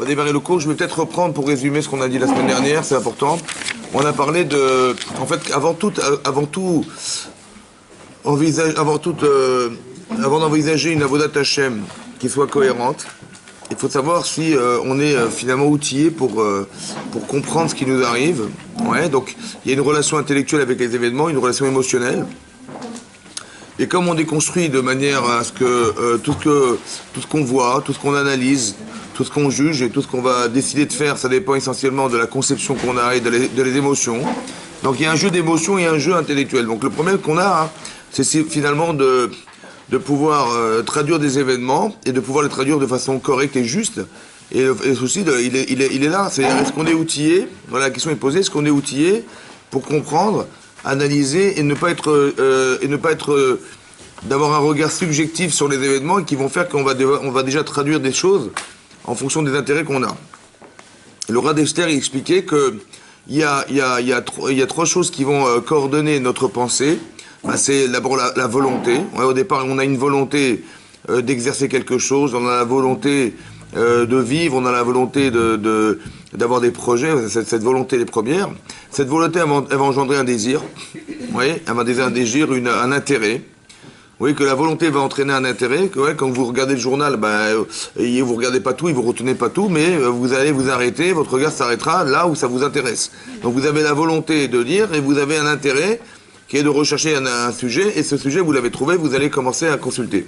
va démarrer le cours. Je vais peut-être reprendre pour résumer ce qu'on a dit la semaine dernière, c'est important. On a parlé de, en fait, avant d'envisager une avodat Hashem qui soit cohérente, il faut savoir si on est finalement outillé pour comprendre ce qui nous arrive. Ouais, donc il y a une relation intellectuelle avec les événements, une relation émotionnelle. Et comme on déconstruit de manière à ce que tout ce qu'on voit, tout ce qu'on analyse, tout ce qu'on juge et tout ce qu'on va décider de faire, ça dépend essentiellement de la conception qu'on a et de les émotions. Donc il y a un jeu d'émotions et un jeu intellectuel. Donc le problème qu'on a, c'est finalement de pouvoir traduire des événements et de pouvoir les traduire de façon correcte et juste. Et le souci, il est là. C'est-à-dire, est-ce qu'on est outillé? Voilà, la question est posée. Est-ce qu'on est outillé pour comprendre, analyser et ne pas être d'avoir un regard subjectif sur les événements et qui vont faire qu'on va déjà traduire des choses en fonction des intérêts qu'on a. Le Rav Dexter il expliquait que il y a trois choses qui vont coordonner notre pensée. Ben, c'est d'abord la volonté. Ouais, au départ, on a une volonté d'exercer quelque chose, on a la volonté de vivre, on a la volonté d'avoir des projets. Cette volonté est première. Cette volonté, elle va engendrer un désir. Oui, elle va engendrer un désir, un intérêt. Oui, que la volonté va entraîner un intérêt. Que, ouais, quand vous regardez le journal, vous regardez pas tout, vous retenez pas tout, mais vous allez vous arrêter, votre regard s'arrêtera là où ça vous intéresse. Donc vous avez la volonté de lire et vous avez un intérêt qui est de rechercher un sujet, et ce sujet, vous l'avez trouvé, vous allez commencer à consulter.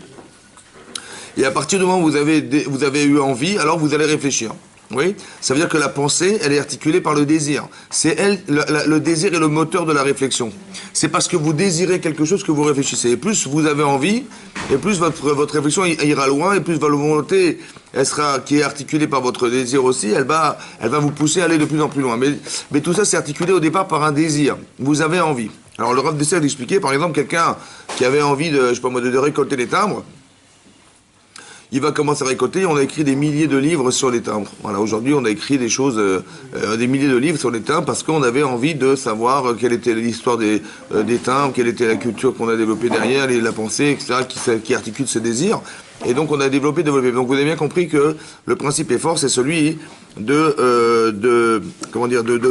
Et à partir du moment où vous avez eu envie, alors vous allez réfléchir. Oui, ça veut dire que la pensée, elle est articulée par le désir. C'est le désir est le moteur de la réflexion. C'est parce que vous désirez quelque chose que vous réfléchissez. Et plus vous avez envie, et plus votre réflexion ira loin, et plus votre volonté, qui est articulée par votre désir aussi, elle va vous pousser à aller de plus en plus loin. Mais tout ça, c'est articulé au départ par un désir. Vous avez envie. Alors le Rav Dexter d'expliquer, par exemple, quelqu'un qui avait envie de récolter les timbres, il va commencer à récolter. On a écrit des milliers de livres sur les timbres. Voilà, aujourd'hui, on a écrit des milliers de livres sur les timbres parce qu'on avait envie de savoir quelle était l'histoire des timbres, quelle était la culture qu'on a développée derrière, la pensée, etc., qui articule ce désir. Et donc, on a développé. Donc, vous avez bien compris que le principe est fort, c'est celui de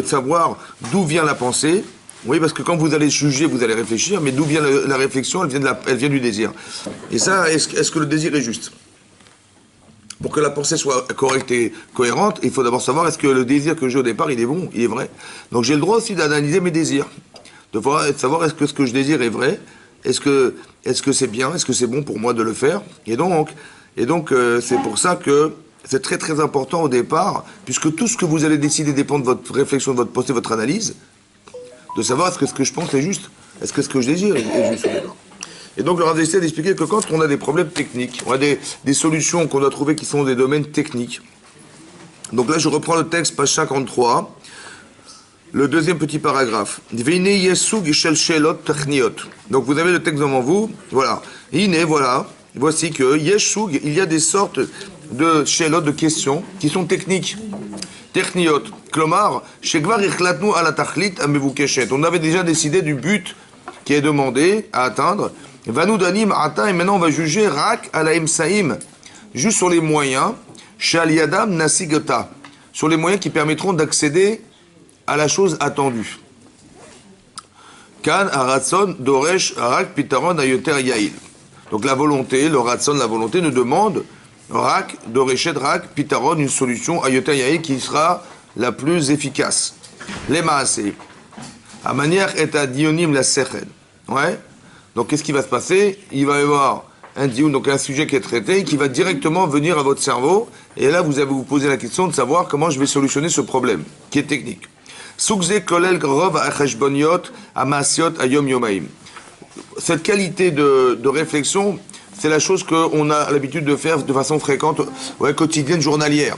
savoir d'où vient la pensée. Oui, parce que quand vous allez juger, vous allez réfléchir, mais d'où vient la réflexion? Elle vient du désir. Et ça, est-ce que le désir est juste? Pour que la pensée soit correcte et cohérente, il faut d'abord savoir est-ce que le désir que j'ai au départ, il est bon, il est vrai. Donc j'ai le droit aussi d'analyser mes désirs, de savoir est-ce que ce que je désire est vrai, est-ce que c'est bien, est-ce que c'est bon pour moi de le faire. Et donc c'est pour ça que c'est très très important au départ, puisque tout ce que vous allez décider dépend de votre réflexion, de votre pensée, de votre analyse, de savoir est-ce que ce que je pense est juste, est-ce que ce que je désire est juste. Et donc, le Rav Dexter d'expliquer que quand on a des problèmes techniques, on a des solutions qu'on doit trouver qui sont des domaines techniques. Donc là, je reprends le texte, page 53, le deuxième petit paragraphe. Donc, vous avez le texte devant vous. Voilà. Voilà. Voici que Yeshug, il y a des sortes de shelot, de questions, qui sont techniques. Techniot. Klomar, Shekvar ichlatnu ala tachlit amevukeshet. On avait déjà décidé du but qui est demandé à atteindre. Vanoudanim ata, et maintenant on va juger rak alaim saim, juste sur les moyens, shaliadam nasigota, sur les moyens qui permettront d'accéder à la chose attendue. Kan aratson doresh rak pitaron ayoter yail. Donc la volonté, le ratson, la volonté nous demande rak doreshet rak pitaron, une solution ayoter yail qui sera la plus efficace. Les maasé. À manière est à dionim la sechel. Ouais. Donc, qu'est-ce qui va se passer? Il va y avoir un dioun, donc un sujet qui est traité, qui va directement venir à votre cerveau. Et là, vous allez vous poser la question de savoir comment je vais solutionner ce problème, qui est technique. Sukze kolel grov acheshboniot amasiot ayom yomaim. Cette qualité de réflexion, c'est la chose qu'on a l'habitude de faire de façon fréquente, ouais, quotidienne, journalière.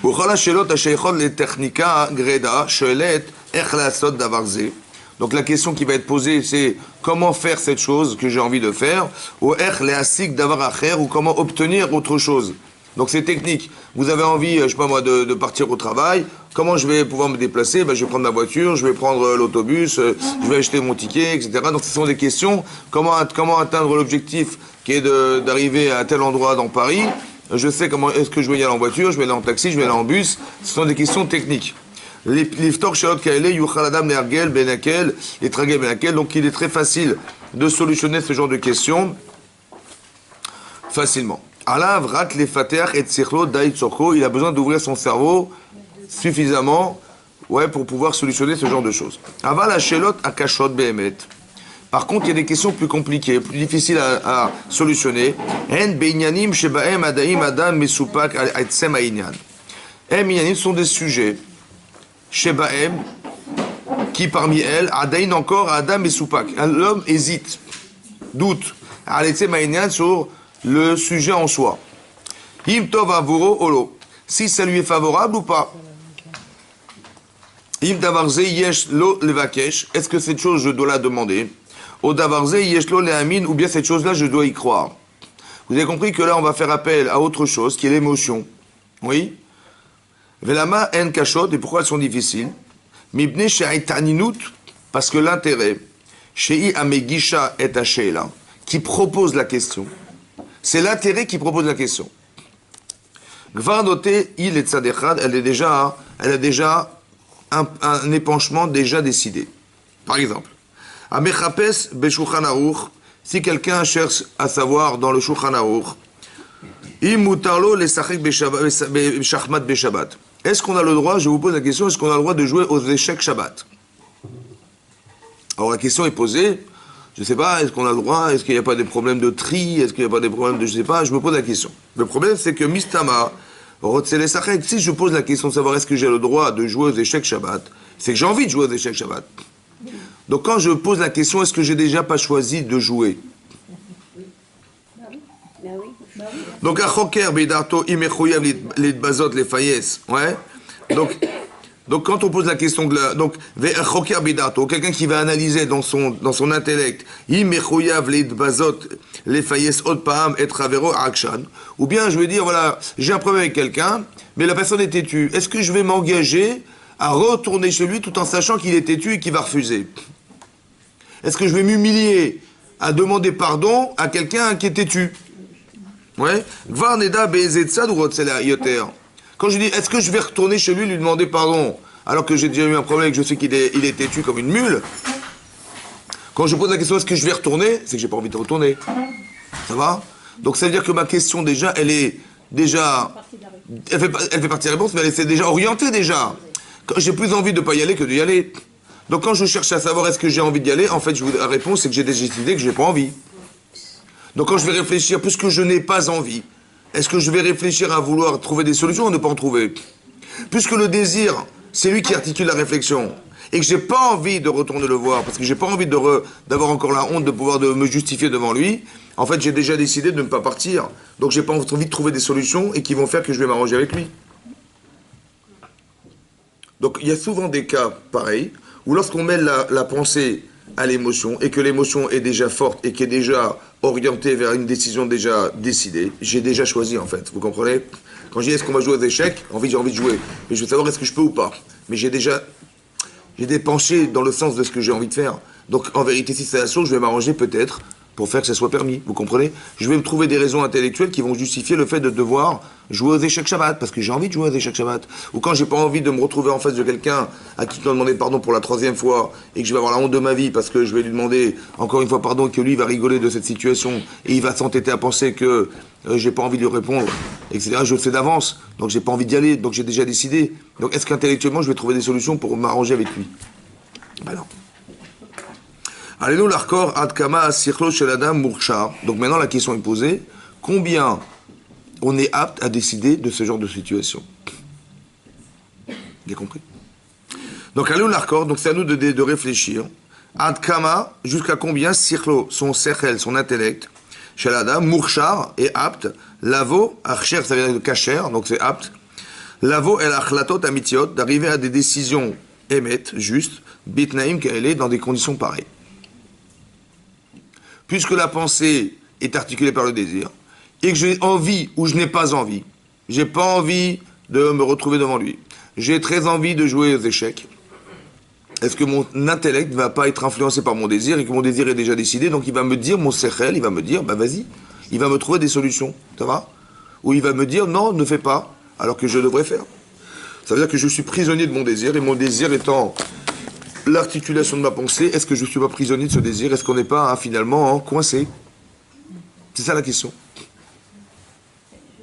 Uchala shelot asheichot le technika greda shelet echlasot davarze. Donc la question qui va être posée, c'est comment faire cette chose que j'ai envie de faire, ou ou comment obtenir autre chose. Donc c'est technique. Vous avez envie, je sais pas moi, de partir au travail. Comment je vais pouvoir me déplacer? Je vais prendre ma voiture, je vais prendre l'autobus, je vais acheter mon ticket, etc. Donc ce sont des questions. Comment atteindre l'objectif qui est d'arriver à tel endroit dans Paris? je sais comment est-ce que je vais y aller en voiture, je vais aller en taxi, je vais aller en bus. Ce sont des questions techniques. L'iftor shalot kaele yuchal adam le'argel benakel et tragel benakel. Donc il est très facile de solutionner ce genre de questions facilement. Alav rak lefater et tzirlo dai tzorko. Il a besoin d'ouvrir son cerveau suffisamment, pour pouvoir solutionner ce genre de choses. Aval hashelot akashot behemet. Par contre, il y a des questions plus compliquées, plus difficiles à solutionner. En beinyanim shebaem adaim adam mesupak aitsem hainyan. En beinyanim sont des sujets shebaem qui parmi elles adain encore adam mesupak. L'homme hésite, doute, aitsem hainyan sur le sujet en soi. Im tov avuro olo. Si ça lui est favorable ou pas. Im davarze yesh lo levakesh. Est-ce que cette chose je dois la demander? Au davarze yeshlo lehamin, ou bien cette chose-là, je dois y croire. Vous avez compris que là, on va faire appel à autre chose, qui est l'émotion. Oui. Velama en kashot, et pourquoi elles sont difficiles? Mibne she'aitaninut, parce que l'intérêt, she'i amegisha et hashela, qui propose la question. C'est l'intérêt qui propose la question. Gvar noté, il et tzadechad, elle a déjà un épanchement déjà décidé. Par exemple, Amechapes Beshulchan Aruch, si quelqu'un cherche à savoir dans le Shulchan Aruch, Imutarlo lesachek beshachmat beshabbat. Est-ce qu'on a le droit, je vous pose la question, est-ce qu'on a le droit de jouer aux échecs Shabbat? Alors la question est posée, je ne sais pas, est-ce qu'on a le droit, est-ce qu'il n'y a pas des problèmes de tri, est-ce qu'il n'y a pas des problèmes de, je ne sais pas, je me pose la question. Le problème c'est que Mistama, si je pose la question de savoir est-ce que j'ai le droit de jouer aux échecs Shabbat, c'est que j'ai envie de jouer aux échecs Shabbat. Donc quand je pose la question, est-ce que j'ai déjà pas choisi de jouer? Donc à Choker Bedarto Imechoyav les bazot les fayes, Donc quand on pose la question de la, donc Choker Bedarto, quelqu'un qui va analyser dans son intellect, Imechoyav les bazot les fayes od paam et travero akshan, ou bien je vais dire voilà, j'ai un problème avec quelqu'un, mais la personne est têtue. Est-ce que je vais m'engager à retourner chez lui tout en sachant qu'il est têtu et qu'il va refuser? Est-ce que je vais m'humilier à demander pardon à quelqu'un qui est têtu? Quand je dis, est-ce que je vais retourner chez lui lui demander pardon alors que j'ai déjà eu un problème et que je sais qu'il est têtu comme une mule? Quand je pose la question, est-ce que je vais retourner? C'est que j'ai pas envie de retourner. Ça va? Donc ça veut dire que ma question déjà, elle est déjà... Elle fait partie de la réponse, mais elle est déjà orientée déjà. J'ai plus envie de ne pas y aller que d'y aller. Donc quand je cherche à savoir est-ce que j'ai envie d'y aller, en fait la réponse c'est que j'ai déjà décidé que je n'ai pas envie. Donc quand je vais réfléchir, puisque je n'ai pas envie, est-ce que je vais réfléchir à vouloir trouver des solutions ou ne pas en trouver? Puisque le désir, c'est lui qui articule la réflexion, et que j'ai pas envie de retourner le voir, parce que j'ai pas envie d'avoir encore la honte de pouvoir me justifier devant lui, en fait j'ai déjà décidé de ne pas partir. Donc j'ai pas envie de trouver des solutions et qui vont faire que je vais m'arranger avec lui. Donc il y a souvent des cas pareils, où lorsqu'on met la pensée à l'émotion, et que l'émotion est déjà forte, et qui est déjà orientée vers une décision déjà décidée, j'ai déjà choisi en fait, vous comprenez? Quand je dis est-ce qu'on va jouer aux échecs, j'ai envie de jouer, mais je veux savoir est-ce que je peux ou pas. Mais j'ai des penchés dans le sens de ce que j'ai envie de faire. Donc en vérité, si c'est la chose, je vais m'arranger peut-être pour faire que ça soit permis, vous comprenez? Je vais me trouver des raisons intellectuelles qui vont justifier le fait de devoir jouer aux échecs Shabbat, parce que j'ai envie de jouer aux échecs Shabbat. Ou quand j'ai pas envie de me retrouver en face de quelqu'un à qui je dois demander pardon pour la 3e fois, et que je vais avoir la honte de ma vie, parce que je vais lui demander encore une fois pardon, et que lui va rigoler de cette situation, et il va s'entêter à penser que j'ai pas envie de lui répondre, etc. Je le sais d'avance, donc j'ai pas envie d'y aller, donc j'ai déjà décidé. Donc est-ce qu'intellectuellement je vais trouver des solutions pour m'arranger avec lui? Ben non. Allez-nous l'arcor adkama asirlo shel adam murcha. Donc maintenant la question est posée, combien on est apte à décider de ce genre de situation? Vous avez compris? Donc allez-nous l'arcor, donc c'est à nous de réfléchir. Adkama, jusqu'à combien sirlo, son sechel, son intellect, shel adam murcha est apte, lavo, archer, ça vient de kacher, donc c'est apte, lavo el achlatot amitiot, d'arriver à des décisions émettes, justes, bitnaim qu'elle est dans des conditions pareilles. Puisque la pensée est articulée par le désir, et que j'ai envie ou je n'ai pas envie, j'ai pas envie de me retrouver devant lui, j'ai très envie de jouer aux échecs, est-ce que mon intellect ne va pas être influencé par mon désir, et que mon désir est déjà décidé, donc il va me dire, mon sechel, il va me dire, bah vas-y, il va me trouver des solutions, ça va? où il va me dire non, ne fais pas, alors que je devrais faire. Ça veut dire que je suis prisonnier de mon désir, et mon désir étant l'articulation de ma pensée, est-ce que je ne suis pas prisonnier de ce désir? Est-ce qu'on n'est pas finalement coincé? C'est ça la question.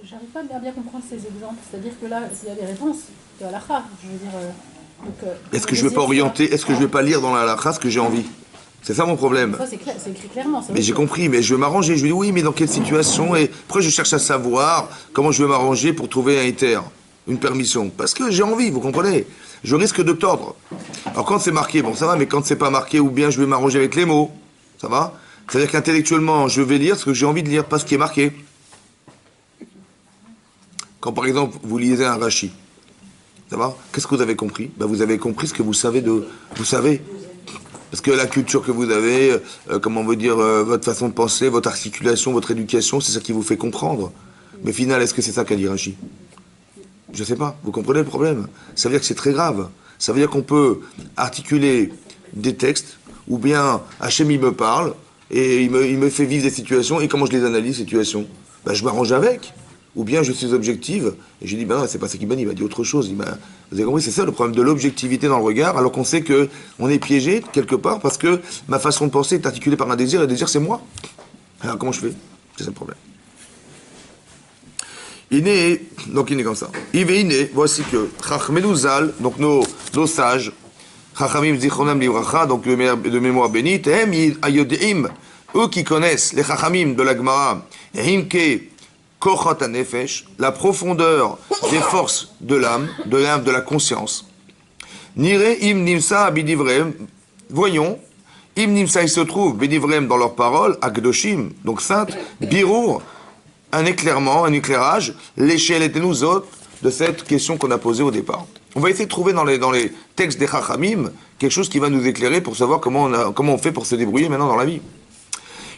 J'arrive pas à bien comprendre ces exemples. C'est-à-dire que là, s'il y a des réponses, c'est à l'akha. Je veux dire. Est-ce que je ne vais pas orienter, est-ce que je ne vais pas lire dans la halakha ce que j'ai envie? C'est ça mon problème. Ça, c'est clair, c'est écrit clairement. Mais j'ai compris, mais je vais m'arranger. Je vais dire oui, mais dans quelle situation? Et après, je cherche à savoir comment je vais m'arranger pour trouver un éther, une permission. Parce que j'ai envie, vous comprenez? Je risque de tordre. Alors quand c'est marqué, bon ça va, mais quand c'est pas marqué, ou bien je vais m'arranger avec les mots, ça va? C'est-à-dire qu'intellectuellement, je vais lire ce que j'ai envie de lire, pas ce qui est marqué. Quand par exemple, vous lisez un Rashi, ça va? Qu'est-ce que vous avez compris? Ben, vous avez compris ce que vous savez de... Vous savez? Parce que la culture que vous avez, comment on veut dire, votre façon de penser, votre articulation, votre éducation, c'est ça qui vous fait comprendre. Mais final, est-ce que c'est ça qu'a dit Rashi? Je ne sais pas. Vous comprenez le problème? Ça veut dire que c'est très grave. Ça veut dire qu'on peut articuler des textes, ou bien Hachem il me parle, et il me fait vivre des situations, et comment je les analyse, ces situations? Ben, je m'arrange avec. Ou bien je suis objective, et j'ai dit, ben non, c'est pas ça qu'il m'a dit, il m'a dit autre chose. Vous avez compris, c'est ça le problème de l'objectivité dans le regard, alors qu'on sait qu'on est piégé quelque part, parce que ma façon de penser est articulée par un désir, et le désir c'est moi. Alors comment je fais? C'est ça le problème. Donc il est comme ça. Voici que Chachmenu Zal, donc nos sages, Chachamim Zichronam Livracha, donc de mémoire bénite, Ayodim, eux qui connaissent les Chachamim de la Gemara, Himke, Kochat HaNefesh, la profondeur des forces de l'âme, de la conscience. Nire im nimsa bidivrem, voyons, im nimsa il se trouve bidivrem dans leurs paroles, akdoshim, donc sainte, birour, un éclairement, un éclairage, l'échelle était nous autres de cette question qu'on a posée au départ. On va essayer de trouver dans les textes des Chachamim quelque chose qui va nous éclairer pour savoir comment on fait pour se débrouiller maintenant dans la vie.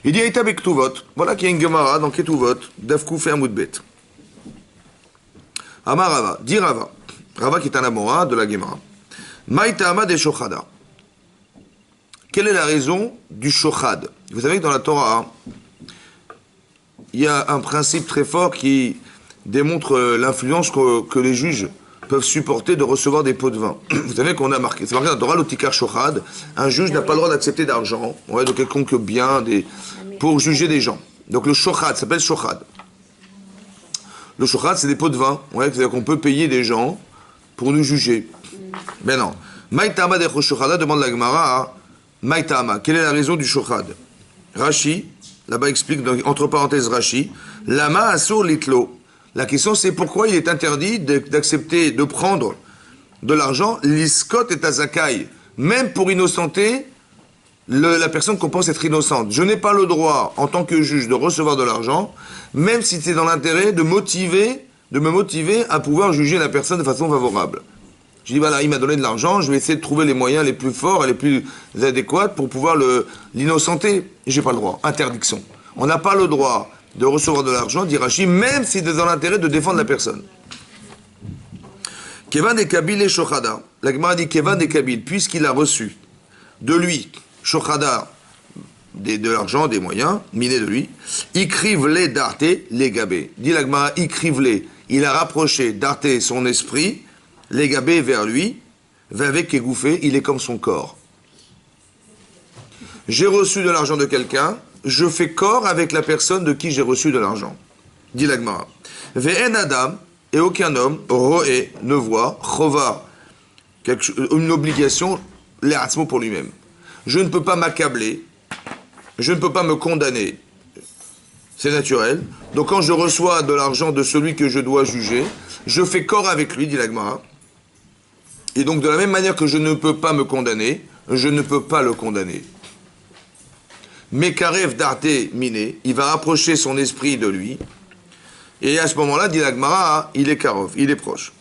Il dit Aïta Bektuvot, voilà qu'il y a une Gemara dans Ketuvot, Davkouf et Amoudbet. Amar Rava, dit Rava, Rava qui est un amora de la Gemara. Maïta Amad et Shochada. Quelle est la raison du Shochad? Vous savez que dans la Torah, il y a un principe très fort qui démontre l'influence que les juges peuvent supporter de recevoir des pots de vin. Vous savez qu'on a marqué, c'est marqué dans la Torah, l'otikar shochad, un juge n'a pas le droit d'accepter d'argent, de quelconque bien, pour juger des gens. Donc le shochad s'appelle shochad. Le shochad, c'est des pots de vin, c'est-à-dire qu'on peut payer des gens pour nous juger. Mais non. Maïtama de shochada demande la Gemara, Maïtama, quelle est la raison du shochad? Rashi, là-bas explique, entre parenthèses Rashi, Lama asur litlo. La question c'est pourquoi il est interdit d'accepter, de prendre de l'argent, l'iskot et azakai, même pour innocenter la personne qu'on pense être innocente. Je n'ai pas le droit, en tant que juge, de recevoir de l'argent, même si c'est dans l'intérêt de me motiver à pouvoir juger la personne de façon favorable. Je dis, voilà, il m'a donné de l'argent, je vais essayer de trouver les moyens les plus forts et les plus adéquats pour pouvoir l'innocenter. J'ai pas le droit. Interdiction. On n'a pas le droit de recevoir de l'argent, dit Rashi, même si c'est dans l'intérêt de défendre la personne. Kevan et Kabil et Shochada. La Gemara dit Kevan et Kabil, puisqu'il a reçu de lui, Shochada, de l'argent, des moyens, minés de lui, Ikrivle d'Arte, les gabé. Dit la Gemara, Ikrivle, il a rapproché d'Arte son esprit, les gabé vers lui, avec égouffé, il est comme son corps. J'ai reçu de l'argent de quelqu'un, je fais corps avec la personne de qui j'ai reçu de l'argent. Dit la Gemara. Ve'en Adam, et aucun homme, roé, ne voit, chova, une obligation, l'eratzmo pour lui-même. Je ne peux pas m'accabler, je ne peux pas me condamner. C'est naturel. Donc quand je reçois de l'argent de celui que je dois juger, je fais corps avec lui, dit la Gemara. Et donc de la même manière que je ne peux pas me condamner, je ne peux pas le condamner. Mekarev d'Arte miné, il va rapprocher son esprit de lui, et à ce moment-là, dit la Gemara, il est karov, il est proche.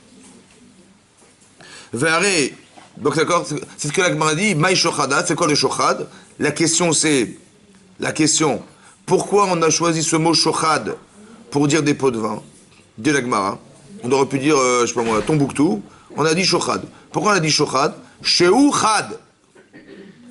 Verré, donc d'accord, c'est ce que la Gemara dit, Maï shochada, c'est quoi le shochad? La question, pourquoi on a choisi ce mot shochad pour dire des pots de vin? Dit la Gemara, on aurait pu dire, je sais pas moi, Tombouctou, on a dit shochad. Pourquoi on a dit shochad? Shehu chad.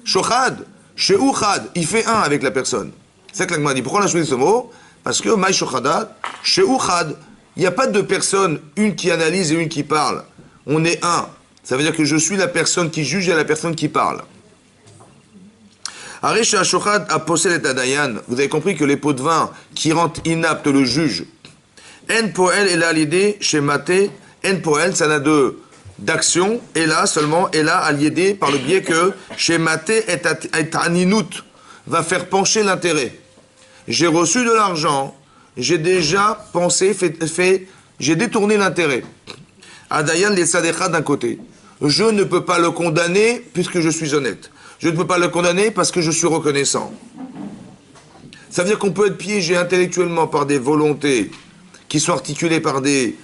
Shochad. Chez Uchad, il fait un avec la personne. C'est ça que la Gemara dit. Pourquoi on a choisi ce mot? Parce que Maï Shochada, chez Uchad, Il n'y a pas deux personnes, une qui analyse et une qui parle. On est un. Ça veut dire que je suis la personne qui juge et la personne qui parle. Aresh Shochad a possédé et Adayan. Vous avez compris que les pots de vin qui rendent inapte le juge. En poel et là l'idée chez Maté. En poel, ça n'a d'action. Et là seulement, et là à l'idée par le biais que chez Maté est aninut va faire pencher l'intérêt. J'ai reçu de l'argent. J'ai déjà pensé, j'ai détourné l'intérêt. Adayan les Sadecha d'un côté. Je ne peux pas le condamner puisque je suis honnête. Je ne peux pas le condamner parce que je suis reconnaissant. Ça veut dire qu'on peut être piégé intellectuellement par des volontés qui sont articulées par des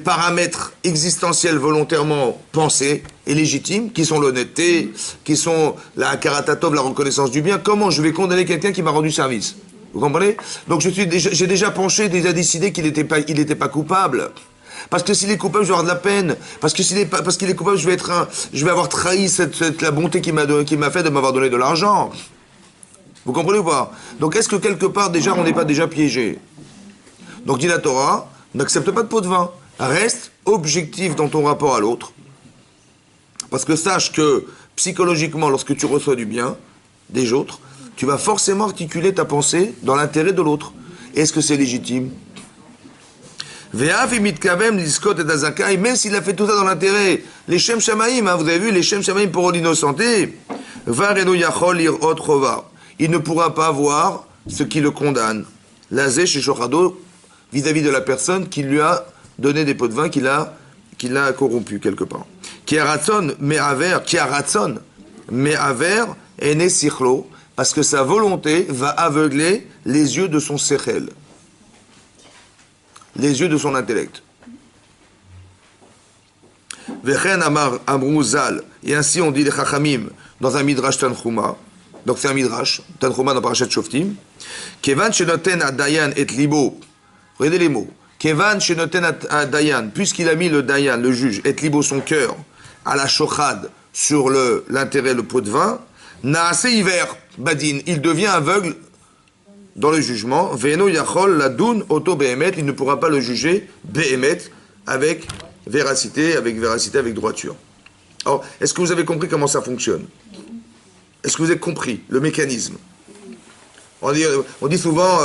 paramètres existentiels volontairement pensés et légitimes, qui sont l'honnêteté, qui sont la karatatov, la reconnaissance du bien. Comment je vais condamner quelqu'un qui m'a rendu service? Vous comprenez? Donc j'ai déjà penché, déjà décidé qu'il n'était pas coupable. Parce que s'il est coupable, je vais avoir de la peine. Parce qu'il est coupable, je vais avoir trahi la bonté qu'il m'a fait de m'avoir donné de l'argent. Vous comprenez ou pas? Donc est-ce que quelque part déjà on n'est pas déjà piégé? Donc dit la Torah, n'accepte pas de pot de vin. Reste objectif dans ton rapport à l'autre. Parce que sache que psychologiquement, lorsque tu reçois du bien des autres, tu vas forcément articuler ta pensée dans l'intérêt de l'autre. Est-ce que c'est légitime? Même s'il a fait tout ça dans l'intérêt, les Shem Shamaim, vous avez vu, les Shem Shamaim pour l'innocenté, il ne pourra pas voir ce qui le condamne. Lazé chez Shochado, vis-à-vis de la personne qui lui a donné des pots de vin, qui l'a corrompu quelque part. Qui a ratson, mais aver, ene sichlo, parce que sa volonté va aveugler les yeux de son sechel. Les yeux de son intellect. Vechen amar amrou zal. Et ainsi on dit les chachamim dans un midrash Tanchuma. Donc c'est un midrash Tanchuma dans Parashat Shoftim. Kevan shenoten adayan et libo. Regardez les mots. Kevan shenoten adayan, puisqu'il a mis le dayan, le juge, et libo son cœur à la shochad sur l'intérêt, le pot de vin. Naase hiver badin, il devient aveugle. Dans le jugement, Veno Yachol Ladoun Auto Behemet, il ne pourra pas le juger Behemet avec véracité, avec droiture. Alors, est-ce que vous avez compris comment ça fonctionne? Est-ce que vous avez compris le mécanisme? On dit souvent,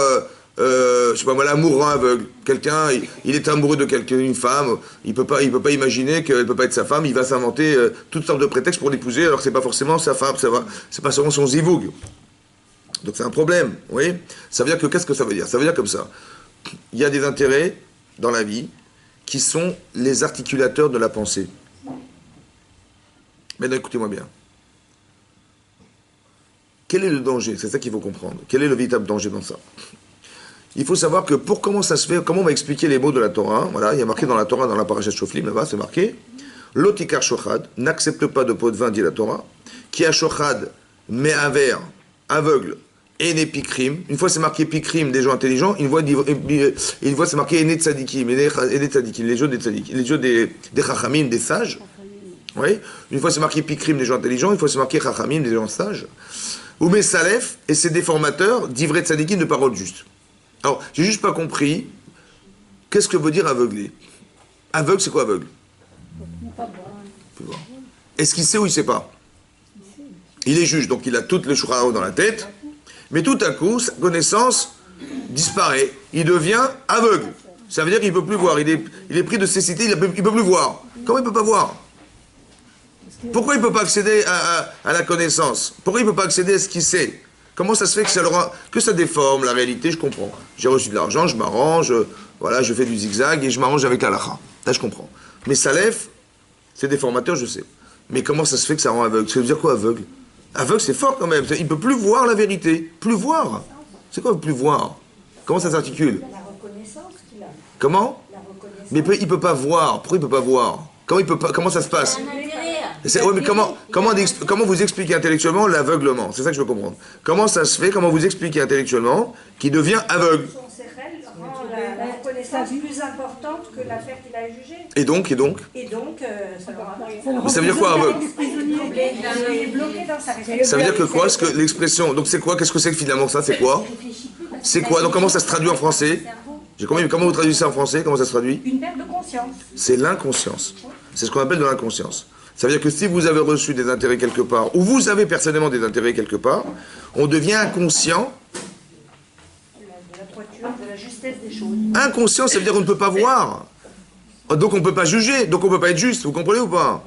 je sais pas moi, l'amour rend aveugle. Quelqu'un, il est amoureux de quelqu'un, une femme, il peut pas imaginer qu'elle peut pas être sa femme, il va s'inventer toutes sortes de prétextes pour l'épouser, alors que c'est pas forcément sa femme, c'est pas seulement son zivoug. Donc c'est un problème, oui. Ça veut dire que, qu'est-ce que ça veut dire? Ça veut dire comme ça. Il y a des intérêts dans la vie qui sont les articulateurs de la pensée. Maintenant, écoutez-moi bien. Quel est le danger? C'est ça qu'il faut comprendre. Quel est le véritable danger dans ça? Il faut savoir que comment ça se fait, comment on va expliquer les mots de la Torah. Voilà, il y a marqué dans la Torah, dans la parashat Shoflim, là-bas, c'est marqué. Lotikar shochad, n'accepte pas de pot de vin, dit la Torah. Qui a shochad, mais aver, aveugle. Ene pikrim, une fois c'est marqué pikrim, des gens intelligents, une fois c'est marqué ene tzadikim, les yeux des tzadikim, les yeux des chachamim, des sages. Oui, une fois c'est marqué pikrim, des gens intelligents, une fois c'est marqué chachamim, des gens sages. Ou salef, et c'est déformateur d'ivrei tzadikim, de paroles justes. Alors, j'ai juste pas compris, qu'est-ce que veut dire aveugler? Aveugle, c'est quoi aveugle? Est-ce qu'il sait ou il sait pas? Il est juge, donc il a toutes les shurao dans la tête. Mais tout à coup, sa connaissance disparaît. Il devient aveugle. Ça veut dire qu'il ne peut plus voir. Il est pris de cécité, il ne peut plus voir. Comment il ne peut pas voir? Pourquoi il ne peut pas accéder à la connaissance? Pourquoi il ne peut pas accéder à ce qu'il sait? Comment ça se fait que ça déforme la réalité? Je comprends. J'ai reçu de l'argent, je m'arrange, voilà, je fais du zigzag et je m'arrange avec la lacha. Là, je comprends. Mais salef, c'est déformateur, je sais. Mais comment ça se fait que ça rend aveugle? Ça veut dire quoi aveugle? Aveugle, c'est fort quand même. Il ne peut plus voir la vérité. Plus voir. C'est quoi plus voir? Comment ça s'articule? La reconnaissance qu'il a. Comment? La reconnaissance. Mais il ne peut pas voir. Pourquoi il ne peut pas voir? Comment ça se passe? Ouais, mais comment vous expliquez intellectuellement l'aveuglement? C'est ça que je veux comprendre. Comment ça se fait? Comment vous expliquez intellectuellement qu'il devient aveugle? Son sérel rend la reconnaissance plus importante que l'affaire qu'il a jugée. Et donc, ça leur mais ça veut dire quoi aveugle? Il est bloqué dans sa réflexion. Ça veut dire que quoi? L'expression. Donc c'est quoi? Qu'est-ce que c'est que finalement ça? C'est quoi? C'est quoi? Donc comment ça se traduit en français? Comment vous traduisez ça en français? Comment ça se traduit? Une perte de conscience. C'est l'inconscience. C'est ce qu'on appelle de l'inconscience. Ça veut dire que si vous avez reçu des intérêts quelque part, ou vous avez personnellement des intérêts quelque part, on devient inconscient. De la droiture, de la justesse des choses. Inconscient, ça veut dire qu'on ne peut pas voir. Donc on ne peut pas juger, donc on ne peut pas être juste, vous comprenez ou pas?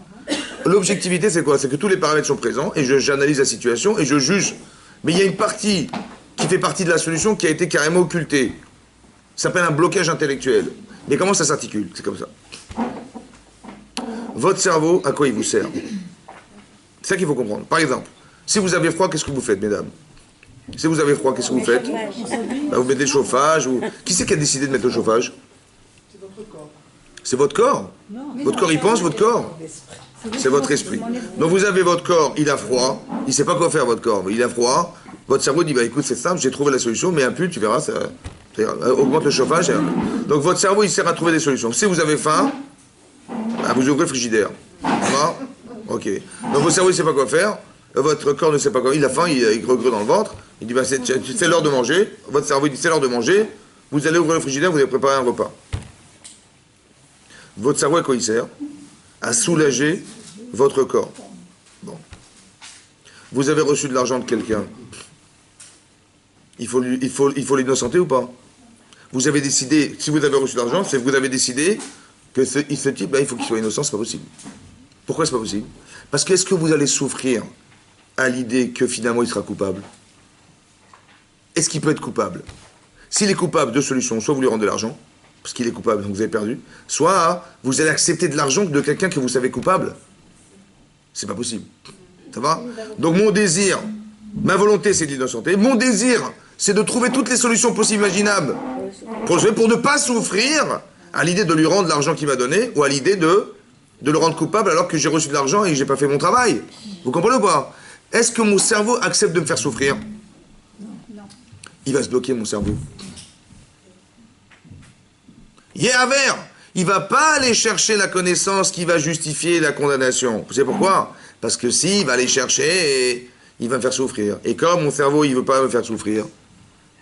L'objectivité, c'est quoi? C'est que tous les paramètres sont présents, et j'analyse la situation, et je juge. Mais il y a une partie qui fait partie de la solution qui a été carrément occultée. Ça s'appelle un blocage intellectuel. Mais comment ça s'articule? C'est comme ça. Votre cerveau, à quoi il vous sert? C'est ça qu'il faut comprendre. Par exemple, si vous avez froid, qu'est-ce que vous faites, mesdames? Si vous avez froid, qu'est-ce que vous faites? Vous mettez le chauffage, ou... Qui c'est qui a décidé de mettre le chauffage? C'est votre corps. C'est votre corps? Votre corps, il pense, votre corps? C'est votre esprit. Donc vous avez votre corps, il a froid, il ne sait pas quoi faire, votre corps, il a froid, votre cerveau dit, bah écoute, c'est simple, j'ai trouvé la solution, mais un pull, tu verras, ça augmente le chauffage. Donc votre cerveau, il sert à trouver des solutions. Si vous avez faim, bah, vous ouvrez le frigidaire. Ok. Donc votre cerveau, il ne sait pas quoi faire, votre corps ne sait pas quoi, il a faim, il greu dans le ventre, il dit, bah, c'est l'heure de manger, votre cerveau, il dit, c'est l'heure de manger, vous allez ouvrir le frigidaire, vous allez préparer un repas. Votre cerveau, à quoi il sert? À soulager votre corps. Bon. Vous avez reçu de l'argent de quelqu'un. Il faut l'innocenter ou pas? Vous avez décidé, si vous avez reçu de l'argent, c'est que vous avez décidé que ce type, il faut qu'il soit innocent, c'est pas possible. Pourquoi c'est pas possible? Parce que est-ce que vous allez souffrir à l'idée que finalement il sera coupable? Est-ce qu'il peut être coupable? S'il est coupable, deux solutions. Soit vous lui rendez de l'argent, parce qu'il est coupable, donc vous avez perdu. Soit vous allez accepter de l'argent de quelqu'un que vous savez coupable. C'est pas possible. Ça va? Donc mon désir, ma volonté, c'est d'innocenter. Mon désir, c'est de trouver toutes les solutions possibles imaginables pour ne pas souffrir à l'idée de lui rendre l'argent qu'il m'a donné ou à l'idée de le rendre coupable alors que j'ai reçu de l'argent et que j'ai pas fait mon travail. Vous comprenez ou pas? Est-ce que mon cerveau accepte de me faire souffrir? Non. Il va se bloquer, mon cerveau. Yéhaver, il va pas aller chercher la connaissance qui va justifier la condamnation. Vous savez pourquoi? Parce que s'il va aller chercher, il va me faire souffrir. Et comme mon cerveau, il veut pas me faire souffrir,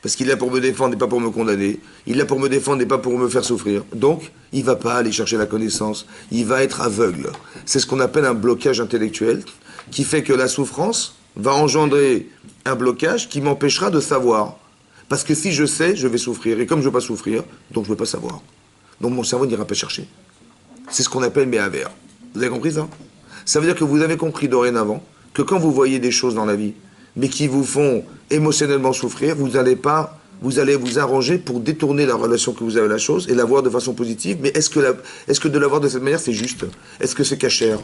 parce qu'il est là pour me défendre et pas pour me condamner, il est là pour me défendre et pas pour me faire souffrir, donc il va pas aller chercher la connaissance, il va être aveugle. C'est ce qu'on appelle un blocage intellectuel, qui fait que la souffrance va engendrer un blocage qui m'empêchera de savoir. Parce que si je sais, je vais souffrir. Et comme je ne veux pas souffrir, donc je ne veux pas savoir. Donc mon cerveau n'ira pas chercher. C'est ce qu'on appelle méhaver. Vous avez compris ça? Ça veut dire que vous avez compris dorénavant que quand vous voyez des choses dans la vie, mais qui vous font émotionnellement souffrir, vous allez vous arranger pour détourner la relation que vous avez à la chose et la voir de façon positive. Mais est-ce que de la voir de cette manière, c'est juste? Est-ce que c'est cachère?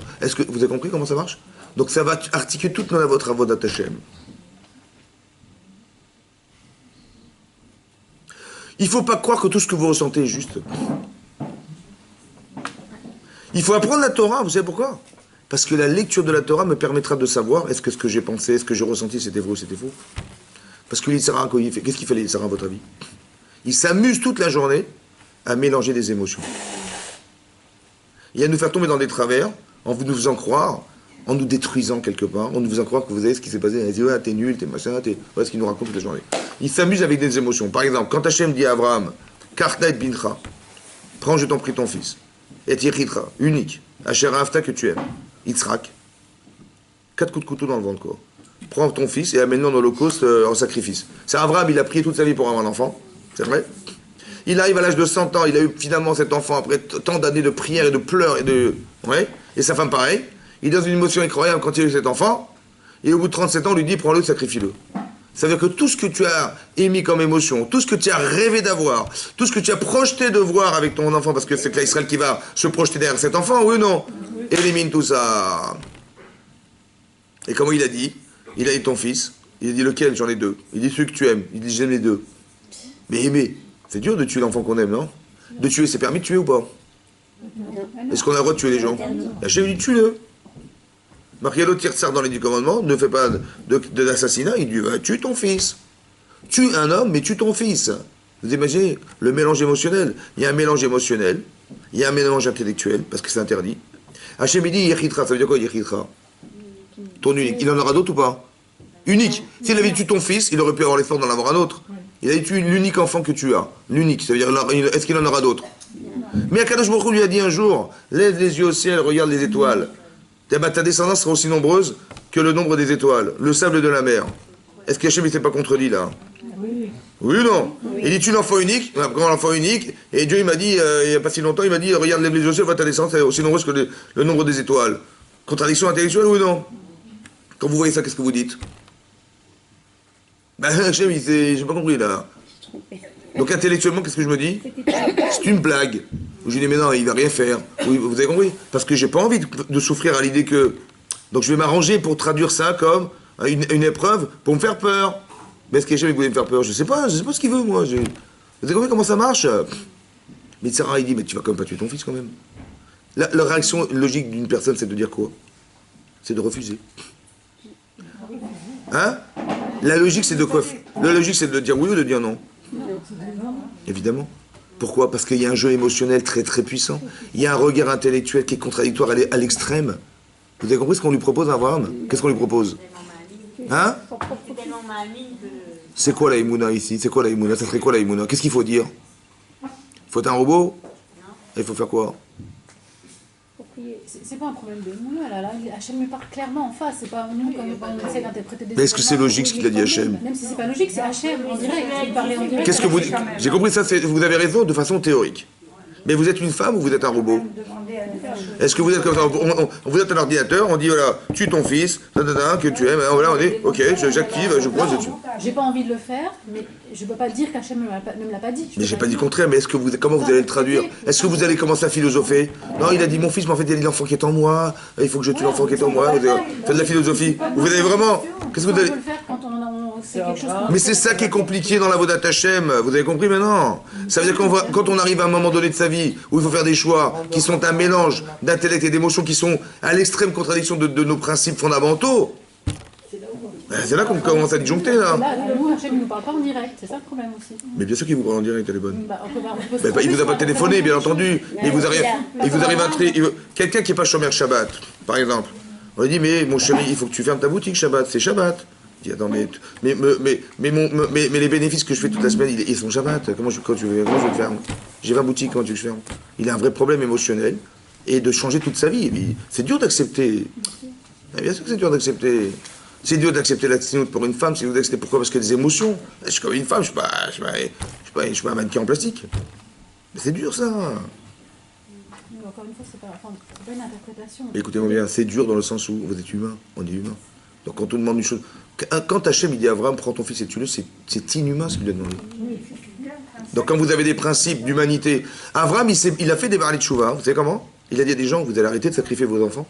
Vous avez compris comment ça marche? Donc ça va articuler toute votre avodat Hashem. Il ne faut pas croire que tout ce que vous ressentez est juste. Il faut apprendre la Torah, vous savez pourquoi? Parce que la lecture de la Torah me permettra de savoir est-ce que ce que j'ai pensé, est-ce que j'ai ressenti, c'était vrai ou c'était faux. Parce que l'Yitzhara, qu'est-ce qu'il fait l'Yitzhara à votre avis? Il s'amuse toute la journée à mélanger des émotions. Et à nous faire tomber dans des travers, en nous faisant croire, en nous détruisant quelque part, en nous faisant croire que vous savez ce qui s'est passé. Il dit, ouais, t'es nul, t'es machin, voilà ce qu'il nous raconte toute la journée. Il s'amuse avec des émotions. Par exemple, quand Hachem dit à Abraham, Karta et Bincha, prends, je t'en prie, ton fils, et Yechitra, unique, Asher Afta que tu aimes, Yitzhak, 4 coups de couteau dans le ventre, quoi. Prends ton fils et amène-le en holocauste en sacrifice. C'est Abraham, il a prié toute sa vie pour avoir un enfant, c'est vrai. Il arrive à l'âge de 100 ans, il a eu finalement cet enfant après tant d'années de prières et de pleurs et sa femme pareil. Il est dans une émotion incroyable quand il a eu cet enfant, et au bout de 37 ans, on lui dit, prends-le, sacrifie-le. Ça veut dire que tout ce que tu as émis comme émotion, tout ce que tu as rêvé d'avoir, tout ce que tu as projeté de voir avec ton enfant, parce que c'est Israël qui va se projeter derrière cet enfant, oui ou non? Élimine tout ça. Et comment il a dit? Il a dit ton fils. Il a dit lequel? J'en ai 2. Il dit celui que tu aimes. Il dit j'aime les 2. Mais aimer, c'est dur de tuer l'enfant qu'on aime, non? De tuer, c'est permis de tuer ou pas? Est-ce qu'on a le droit de tuer les gens? La chef dit tue-le. Marqué l'autre tire dans les 10 commandements, ne fais pas de l'assassinat, il dit tue ton fils. Tue un homme, mais tue ton fils. Vous imaginez le mélange émotionnel? Il y a un mélange émotionnel, il y a un mélange intellectuel, parce que c'est interdit. Hachem dit Yechitra, ça veut dire quoi Yechitra? Ton unique. Il en aura d'autres ou pas? Unique. S'il avait tué ton fils, il aurait pu avoir l'effort d'en avoir un autre. Il a dit l'unique enfant que tu as. L'unique. Ça veut dire, est-ce qu'il en aura d'autres? Mais Akadosh Baruch Hu lui a dit un jour, lève les yeux au ciel, regarde les étoiles. Ta descendance sera aussi nombreuse que le nombre des étoiles, le sable de la mer. Est-ce qu'Hachem ne s'est pas contredit là? Oui. Oui ou non? Oui. Il dit tu es l'enfant unique, comment l'enfant unique? Et Dieu il m'a dit, il n'y a pas si longtemps, il m'a dit regarde lève les yeux au ciel, ta descendance est aussi nombreuse que le nombre des étoiles. Contradiction intellectuelle oui ou non? Quand vous voyez ça, qu'est-ce que vous dites? Ben Hachem, j'ai pas compris là. Donc intellectuellement, qu'est-ce que je me dis? C'est une blague. Je dis mais non, il va rien faire. Oui, vous avez compris? Parce que j'ai pas envie de souffrir à l'idée que... Donc je vais m'arranger pour traduire ça comme une épreuve pour me faire peur. Mais est-ce qu'Hachem voulait me faire peur? Je sais pas ce qu'il veut moi. Vous avez compris comment ça marche? Mais Sarah il dit mais tu vas quand même pas tuer ton fils quand même. La réaction logique d'une personne c'est de dire quoi? C'est de refuser. Hein? La logique c'est de quoi? La logique c'est de dire oui ou de dire non? Évidemment. Pourquoi? Parce qu'il y a un jeu émotionnel très très puissant. Il y a un regard intellectuel qui est contradictoire à l'extrême. Vous avez compris ce qu'on lui propose à Abraham? Qu'est-ce qu'on lui propose? Hein? C'est quoi la Emouna ici? C'est quoi la Emouna? Ça serait quoi la Emouna? Qu'est-ce qu'il faut dire? Il faut être un robot? Et il faut faire quoi? C'est pas un problème de Emouna là. Hachem lui parle clairement en face. C'est pas nous comme on essaie d'interpréter des... Mais est-ce que c'est logique ce qu'il a dit Hachem? Même si c'est pas logique, c'est Hachem en direct. Il parlait en direct. Qu'est-ce que vous dites? J'ai compris ça, vous avez raison de façon théorique. Mais vous êtes une femme ou vous êtes un robot? Est-ce que vous êtes comme ça? Vous êtes un ordinateur, on dit voilà, tue ton fils, que tu aimes, voilà, on dit ok, j'active, je crois, je tue. J'ai pas envie de le faire, mais je peux pas dire qu'Hachem ne me l'a pas dit. Mais j'ai pas dit le contraire, mais comment vous allez le traduire? Est-ce que vous allez commencer à philosopher? Non, il a dit mon fils, mais en fait il y a l'enfant qui est en moi, il faut que je tue l'enfant qui est en moi. Faites de la philosophie. Vous allez vraiment. Qu'est-ce que vous allez. Mais c'est ça qui est compliqué dans la Vodat Hashem, vous avez compris maintenant? Ça veut dire quand on arrive à un moment donné de sa vie où il faut faire des choix qui sont un mélange d'intellect et d'émotions qui sont à l'extrême contradiction de nos principes fondamentaux, c'est là qu'on commence à disjoncter là. Là, Hachem ne nous parle pas en direct, c'est ça le problème aussi. Mais bien sûr qu'il vous parle en direct, elle est bonne. Il vous a pas téléphoné, bien entendu, mais il vous arrive un tri. Quelqu'un qui n'est pas chômeur Shabbat, par exemple, on lui dit mais mon chéri, il faut que tu fermes ta boutique Shabbat, c'est Shabbat. Il dit, attends, mais les bénéfices que je fais toute la semaine, ils sont Shabbat. Comment je le ferme? J'ai 20 boutiques, comment tu le fermes? Il a un vrai problème émotionnel et de changer toute sa vie. C'est dur d'accepter. Bien sûr que c'est dur d'accepter. C'est dur d'accepter la tsniout pour une femme, c'est dur d'accepter. Pourquoi? Parce qu'il y a des émotions. Je suis comme une femme, je suis pas un mannequin en plastique. Mais c'est dur ça. Encore une fois, c'est pas une interprétation. Écoutez-moi bien, c'est dur dans le sens où vous êtes humain, on est humain. Donc quand on demande une chose... Quand Hachem il dit à Abraham, prends ton fils et tue-le, c'est inhumain ce qu'il lui a demandé. Donc quand vous avez des principes d'humanité... Abraham, il a fait des barres de chouva, vous savez comment? Il a dit à des gens, vous allez arrêter de sacrifier vos enfants.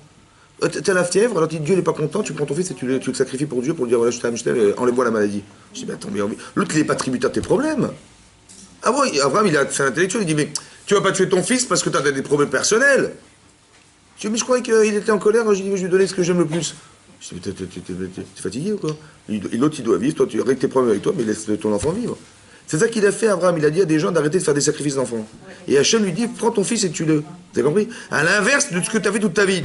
T'as la fièvre, alors Dieu n'est pas content, tu prends ton fils et tu le sacrifies pour Dieu, pour lui dire, voilà, je t'aime, enlève-moi la maladie. Je dis, mais attends, mais l'autre il n'est pas tributaire de tes problèmes. Ah bon, Abraham, c'est un intellectuel, il dit, mais tu vas pas tuer ton fils parce que tu as des problèmes personnels. Je dis, mais je croyais qu'il était en colère, je lui donnais ce que j'aime le plus. Je dis, t'es fatigué ou quoi? L'autre, il doit vivre, toi, tu règles tes problèmes avec toi, mais laisse ton enfant vivre. C'est ça qu'il a fait, Abraham. Il a dit à des gens d'arrêter de faire des sacrifices d'enfants. Et Hachem lui dit, prends ton fils et tue-le. Vous avez compris? À l'inverse de ce que tu as fait toute ta vie.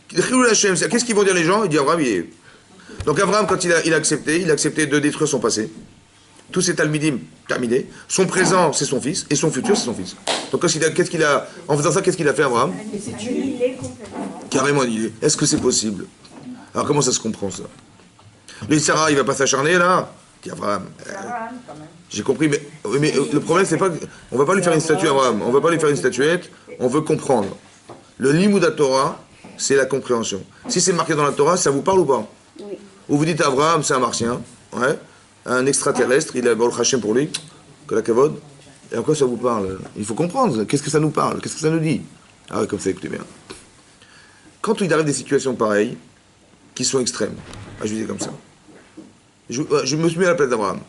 Qu'est-ce qu'ils vont dire les gens? Il dit, Abraham, Donc Abraham, quand il a accepté de détruire son passé. Tous ces talmidim terminés. Son présent, c'est son fils, et son futur, c'est son fils. Donc en faisant ça, qu'est-ce qu'il a fait, Abraham? Carrément annihilé. Est-ce que c'est possible? Alors comment ça se comprend ça? Le Sarah, il va pas s'acharner là? Dit Abraham. J'ai compris, mais le problème c'est pas... On va pas lui faire une statue, Abraham. On va pas lui faire une statuette. On veut comprendre. Le Limud Torah, c'est la compréhension. Si c'est marqué dans la Torah, ça vous parle ou pas? Oui. Ou vous dites Abraham, c'est un martien, ouais, un extraterrestre, il a Baruch Hashem pour lui, que la kavod. Et en quoi ça vous parle? Il faut comprendre. Qu'est-ce que ça nous parle? Qu'est-ce que ça nous dit? Ah oui, comme ça, écoutez bien. Quand il arrive des situations pareilles, qui sont extrêmes, je dis comme ça. Je me suis mis à la place d'Abraham.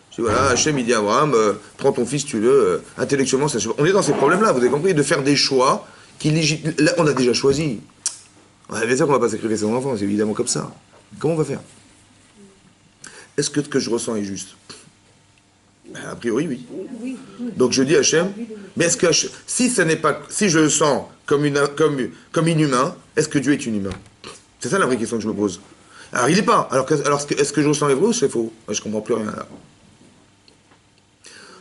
Je dis voilà, Hachem il dit à Abraham, prends ton fils, tue-le. Intellectuellement, ça se... On est dans ces problèmes-là, vous avez compris, de faire des choix qui là, on a déjà choisi. On a bien sûr qu'on ne va pas sacrifier son enfant, c'est évidemment comme ça. Comment on va faire? Est-ce que ce que je ressens est juste? A priori, oui. Donc je dis à Hachem, mais est-ce que si je le sens comme inhumain, est-ce que Dieu est inhumain? C'est ça la vraie question que je me pose. Alors il n'est pas. Alors est-ce que je ressens est vrai ou c'est faux? Je ne comprends plus rien là.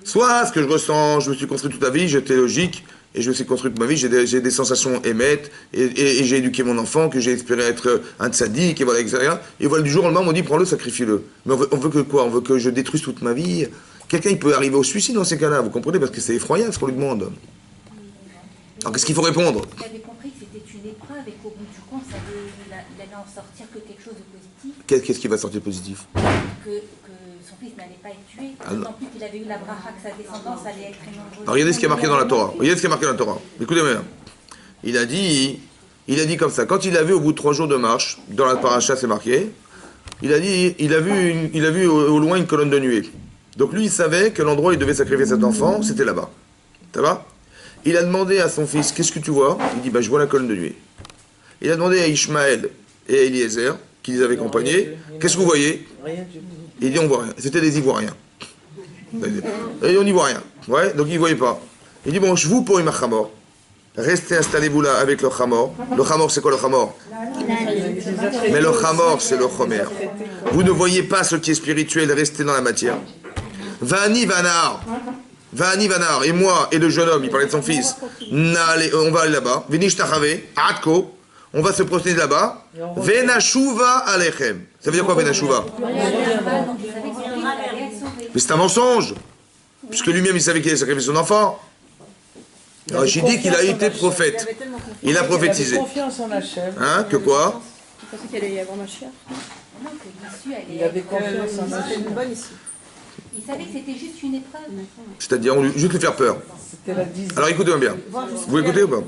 Soit ce que je ressens, je me suis construit toute ma vie, j'étais logique, et je me suis construit toute ma vie, j'ai des sensations émettes, et j'ai éduqué mon enfant, que j'ai espéré être un tzaddik, et voilà, etc. Et voilà, du jour au lendemain, on m'a dit, prends-le, sacrifie-le. Mais on veut que quoi? On veut que je détruise toute ma vie. Quelqu'un, il peut arriver au suicide dans ces cas-là, vous comprenez? Parce que c'est effroyable ce qu'on lui demande. Alors qu'est-ce qu'il faut répondre? Il avait compris que c'était une épreuve et qu'au bout du compte, il allait en sortir que quelque chose de positif. Qu'est-ce qui va sortir positif? Que son fils n'allait pas être tué. D'autant plus qu'il avait eu la bracha, que sa descendance allait être très nombreuse. Alors regardez ce qui est marqué dans la Torah. Regardez ce qui est marqué dans la Torah. Écoutez bien. Il a dit comme ça. Quand il a vu au bout de 3 jours de marche, dans la paracha c'est marqué, il a vu au loin une colonne de nuée. Donc lui il savait que l'endroit où il devait sacrifier cet enfant, c'était là-bas. Ça va? Il a demandé à son fils, qu'est-ce que tu vois? Il dit, je vois la colonne de nuée. Il a demandé à Ishmaël et à Eliezer, qui les avaient accompagnés, qu'est-ce que vous voyez? Rien du tout. Il dit, on voit rien. C'était des Ivoiriens. Et on n'y voit rien. Ouais, donc ils ne voyaient pas. Il dit, bon, je vous pour une Hamor. Restez, installez-vous là avec le Hamor. Le Hamor, c'est quoi le Hamor? Mais le Hamor, c'est le Chomer. Vous ne voyez pas ce qui est spirituel, restez dans la matière. Vani Vanar. Vani Vanar. Et moi et le jeune homme, il parlait de son fils. On va aller là-bas. Vinish Tachave. Atko. On va se prosterner là-bas. Venashuva Alechem. Ça veut dire quoi, Venashuva? Mais c'est un mensonge. Puisque lui-même, il savait qu'il allait sacrifier son enfant. Alors, j'ai dit qu'il a été prophète. Il a prophétisé. Il avait confiance en Hachem. Hein, que quoi? Tu pensais qu'il allait y avoir ma chère? Non, que l'issue allait Il avait être... confiance en C'est Hachem. une bonne issue. Il savait que c'était juste une épreuve. C'est-à-dire, juste lui faire peur. C'était la 10e. Alors, écoutez-moi bien. Vous écoutez ou pas?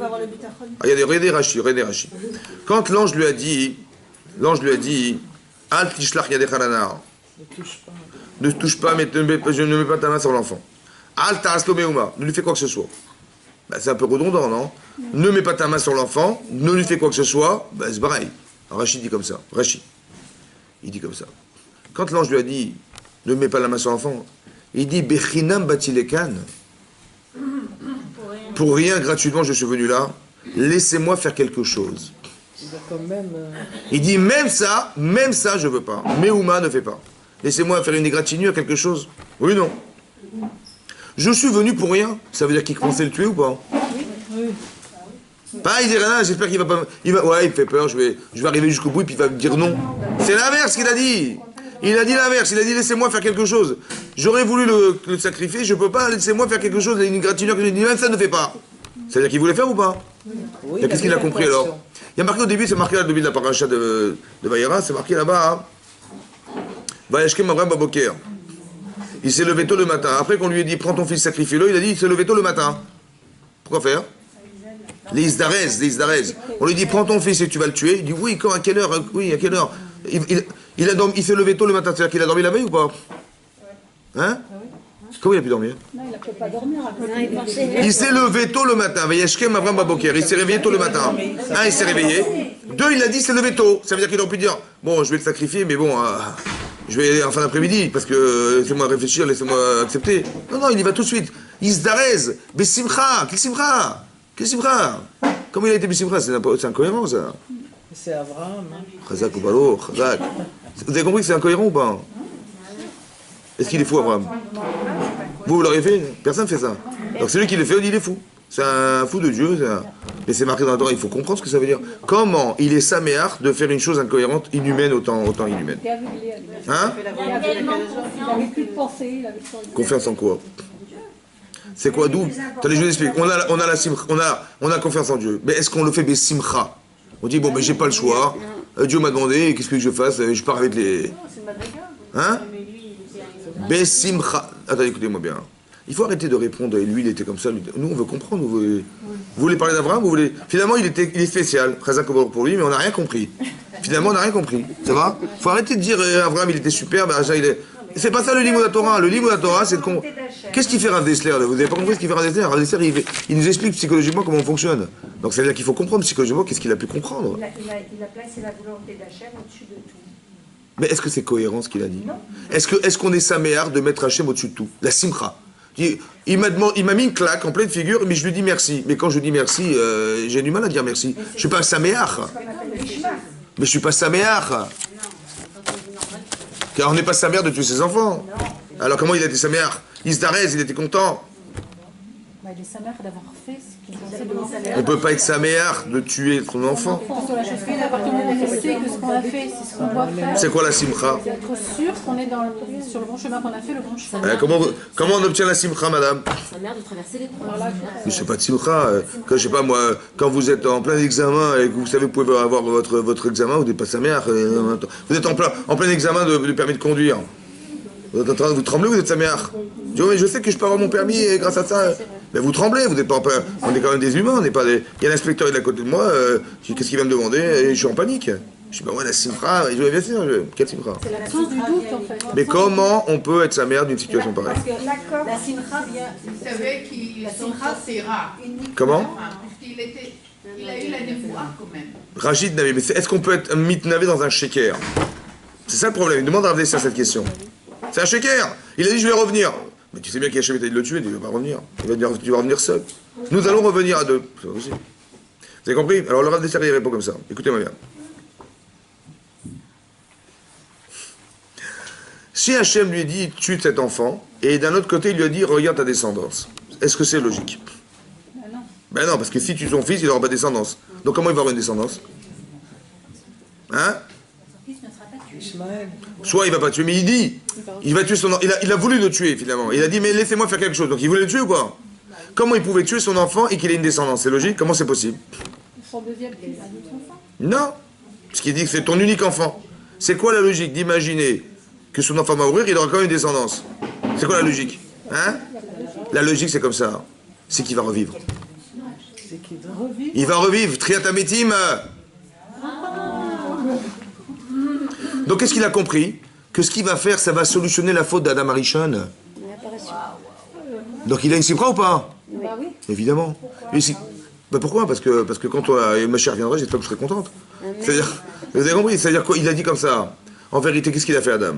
Regardez Rashi. Quand l'ange lui a dit, Al tishlach yadecha lanar. Ne touche pas, mais je ne mets pas ta main sur l'enfant. Al ta'aslo meuma. Ne lui fais quoi que ce soit. C'est un peu redondant, non? Ne mets pas ta main sur l'enfant, ne lui fais quoi que ce soit, c'est pareil. Rachid dit comme ça. Il dit comme ça. Quand l'ange lui a dit, ne mets pas la main sur l'enfant, il dit, Bechinam batilekan. Pour rien, gratuitement, je suis venu là. Laissez-moi faire quelque chose. Il dit, même ça, je veux pas. Meuma ne fait pas. Laissez-moi faire une égratignure à quelque chose. Oui, non. Je suis venu pour rien. Ça veut dire qu'il pensait le tuer ou pas? Oui. Pas, il dit rien, j'espère qu'il va pas... Ouais, il me fait peur, je vais arriver jusqu'au bout et puis il va me dire non. C'est l'inverse qu'il a dit. Il a dit l'inverse, il a dit laissez-moi faire quelque chose. J'aurais voulu le sacrifier, je peux pas, laissez-moi faire quelque chose, une égratignure que je dis, même ça ne fait pas. Ça veut dire qu'il voulait faire ou pas? Oui, qu'est-ce qu'il a compris alors? Il y a marqué au début, c'est marqué au début de la paracha de Vayera, c'est marqué là-bas, Vayashkem Avraham Baboker. Il s'est levé tôt le matin. Après qu'on lui ait dit prends ton fils, sacrifie-le, il a dit il s'est levé tôt le matin. Pourquoi faire? Les Isdarez. On lui dit prends ton fils et tu vas le tuer. Il dit oui, quand, à quelle heure? Oui, à quelle heure? Il s'est levé tôt le matin, c'est-à-dire qu'il a dormi la veille ou pas? Hein? Comment il a pu dormir? Non, il ne peut pas dormir. Il s'est levé tôt le matin. Vayashkem Avraham Baboker. Il s'est réveillé tôt le matin. Un, il s'est réveillé. Deux, il a dit il s'est levé tôt. Ça veut dire qu'il aurait pu dire bon, je vais le sacrifier, mais bon, je vais en fin d'après-midi, parce que laissez-moi réfléchir, laissez-moi accepter. Non, il y va tout de suite. Isdarez, Bessimcha, Kissimcha. Comment il a été Bessimcha? C'est incohérent, ça. C'est Abraham. Chazak ou Balo, Chazak. Vous avez compris que c'est incohérent ou pas? Est-ce qu'il est fou, Abraham? Vous l'auriez fait? Personne ne fait ça. Donc celui qui le fait, il est fou. C'est un fou de Dieu. Mais c'est marqué dans la Torah, il faut comprendre ce que ça veut dire. Comment il est saméar de faire une chose incohérente, inhumaine, autant inhumaine. Hein? Il n'avait plus de pensée. Confiance en quoi? C'est quoi? D'où? Attendez, je vous explique. On a confiance en Dieu. Mais est-ce qu'on le fait besimcha? On dit, bon, mais j'ai pas le choix. Dieu m'a demandé, qu'est-ce que je fasse? Je pars avec les... Hein? Besimcha. Attendez, écoutez-moi bien. Il faut arrêter de répondre, et lui, il était comme ça. Nous, on veut comprendre. Vous voulez parler d'Abraham? Finalement, il est spécial. Chazak pour lui, mais on n'a rien compris. Finalement, on n'a rien compris. Ça va? Il faut arrêter de dire, Abraham, il était super, il est... C'est pas ça le livre de la Torah. Le livre de la Torah, c'est de... Qu'est-ce qu'il fait Rav Dessler? Vous n'avez pas compris ce qu'il fait Rav Dessler? Rav Dessler, il nous explique psychologiquement comment on fonctionne. Donc ça veut dire qu'il faut comprendre psychologiquement qu'est-ce qu'il a pu comprendre. Il a placé la volonté d'Hachem au-dessus de tout. Mais est-ce que c'est cohérent ce qu'il a dit? Non. Est-ce qu'on est saméar de mettre Hachem au-dessus de tout? La simcha. Il m'a mis une claque en pleine figure, mais je lui dis merci. Mais quand je dis merci, j'ai du mal à dire merci. Je suis pas saméar. Mais je suis pas saméar. Car on n'est pas saméar de tuer ses enfants. Alors comment il a été saméar? Isdarez, il était content. Bah, il est sa mère d'avoir fait ce qu'il a fait devant sa mère. On ne peut pas être sa mère de tuer son enfant. Parce que la chose qu'on a, à partir du moment où on sait que ce qu'on a fait, c'est ce qu'on doit faire. C'est quoi la simcha? C'est être sûr qu'on est sur le bon chemin, qu'on a fait le bon chemin. Comment on obtient la simcha, madame? Sa mère de traverser les croix. Mais c'est pas de simcha. Quand, je sais pas moi, quand vous êtes en plein examen et que vous savez que vous pouvez avoir votre examen, vous n'êtes pas sa mère. Vous êtes en plein examen de permis de conduire. Vous êtes en train de vous trembler, vous êtes sa mère. Je dis, oh, mais je sais que je peux avoir mon permis et grâce à ça. Mais vous tremblez, vous êtes pas on est quand même des humains, on n'est pas des. Il y a l'inspecteur il est à côté de moi, qu'est-ce qu'il va me demander? Et je suis en panique. Je dis, bah ouais, la simcha, je dis, bien sûr, quelle simcha? C'est l'absence du doute en fait. Mais comment on peut être sa mère d'une situation pareille? Parce que la simcha vient. Vous savez qu'il c'est rare. Comment? Parce qu'il il a eu la dévoire quand même. Rachid Navé, mais est-ce qu'on peut être mitnavé dans un shaker? C'est ça le problème, il demande à Ravdessa cette question. C'est un shaker. Il a dit, je vais revenir. Mais tu sais bien qu'Hachem était de le tuer, il ne va pas revenir. Il va dire, tu vas revenir seul. Nous allons revenir à deux. C'est pas possible. Vous avez compris? Alors le Ravdessa il répond comme ça. Écoutez-moi bien. Si Hachem lui dit, tue cet enfant, et d'un autre côté, il lui a dit, regarde ta descendance. Est-ce que c'est logique? Ben non, parce que si tu tues son fils, il n'aura pas de descendance. Donc comment il va avoir une descendance? Hein? Ishmaël. Soit il va pas tuer, mais il dit, il va tuer son enfant. Il a voulu le tuer finalement. Il a dit, mais laissez-moi faire quelque chose. Donc il voulait le tuer ou quoi? Comment il pouvait tuer son enfant et qu'il ait une descendance? C'est logique? Comment c'est possible? Son deuxième, c'est un autre enfant. Non. Parce qu'il dit que c'est ton unique enfant. C'est quoi la logique d'imaginer que son enfant va mourir, il aura quand même une descendance? C'est quoi la logique? Hein? La logique c'est comme ça. C'est qu'il va revivre. Il va revivre. Triatametim. Donc qu'est-ce qu'il a compris? Que ce qu'il va faire, ça va solutionner la faute d'Adam Arishon. Donc il a une simcha ou pas? Bah oui. Évidemment. Bah pourquoi? Parce que quand ma chère viendra, j'espère que je serai contente. C'est-à-dire, vous avez compris? C'est-à-dire quoi? Il a dit comme ça. En vérité, qu'est-ce qu'il a fait Adam?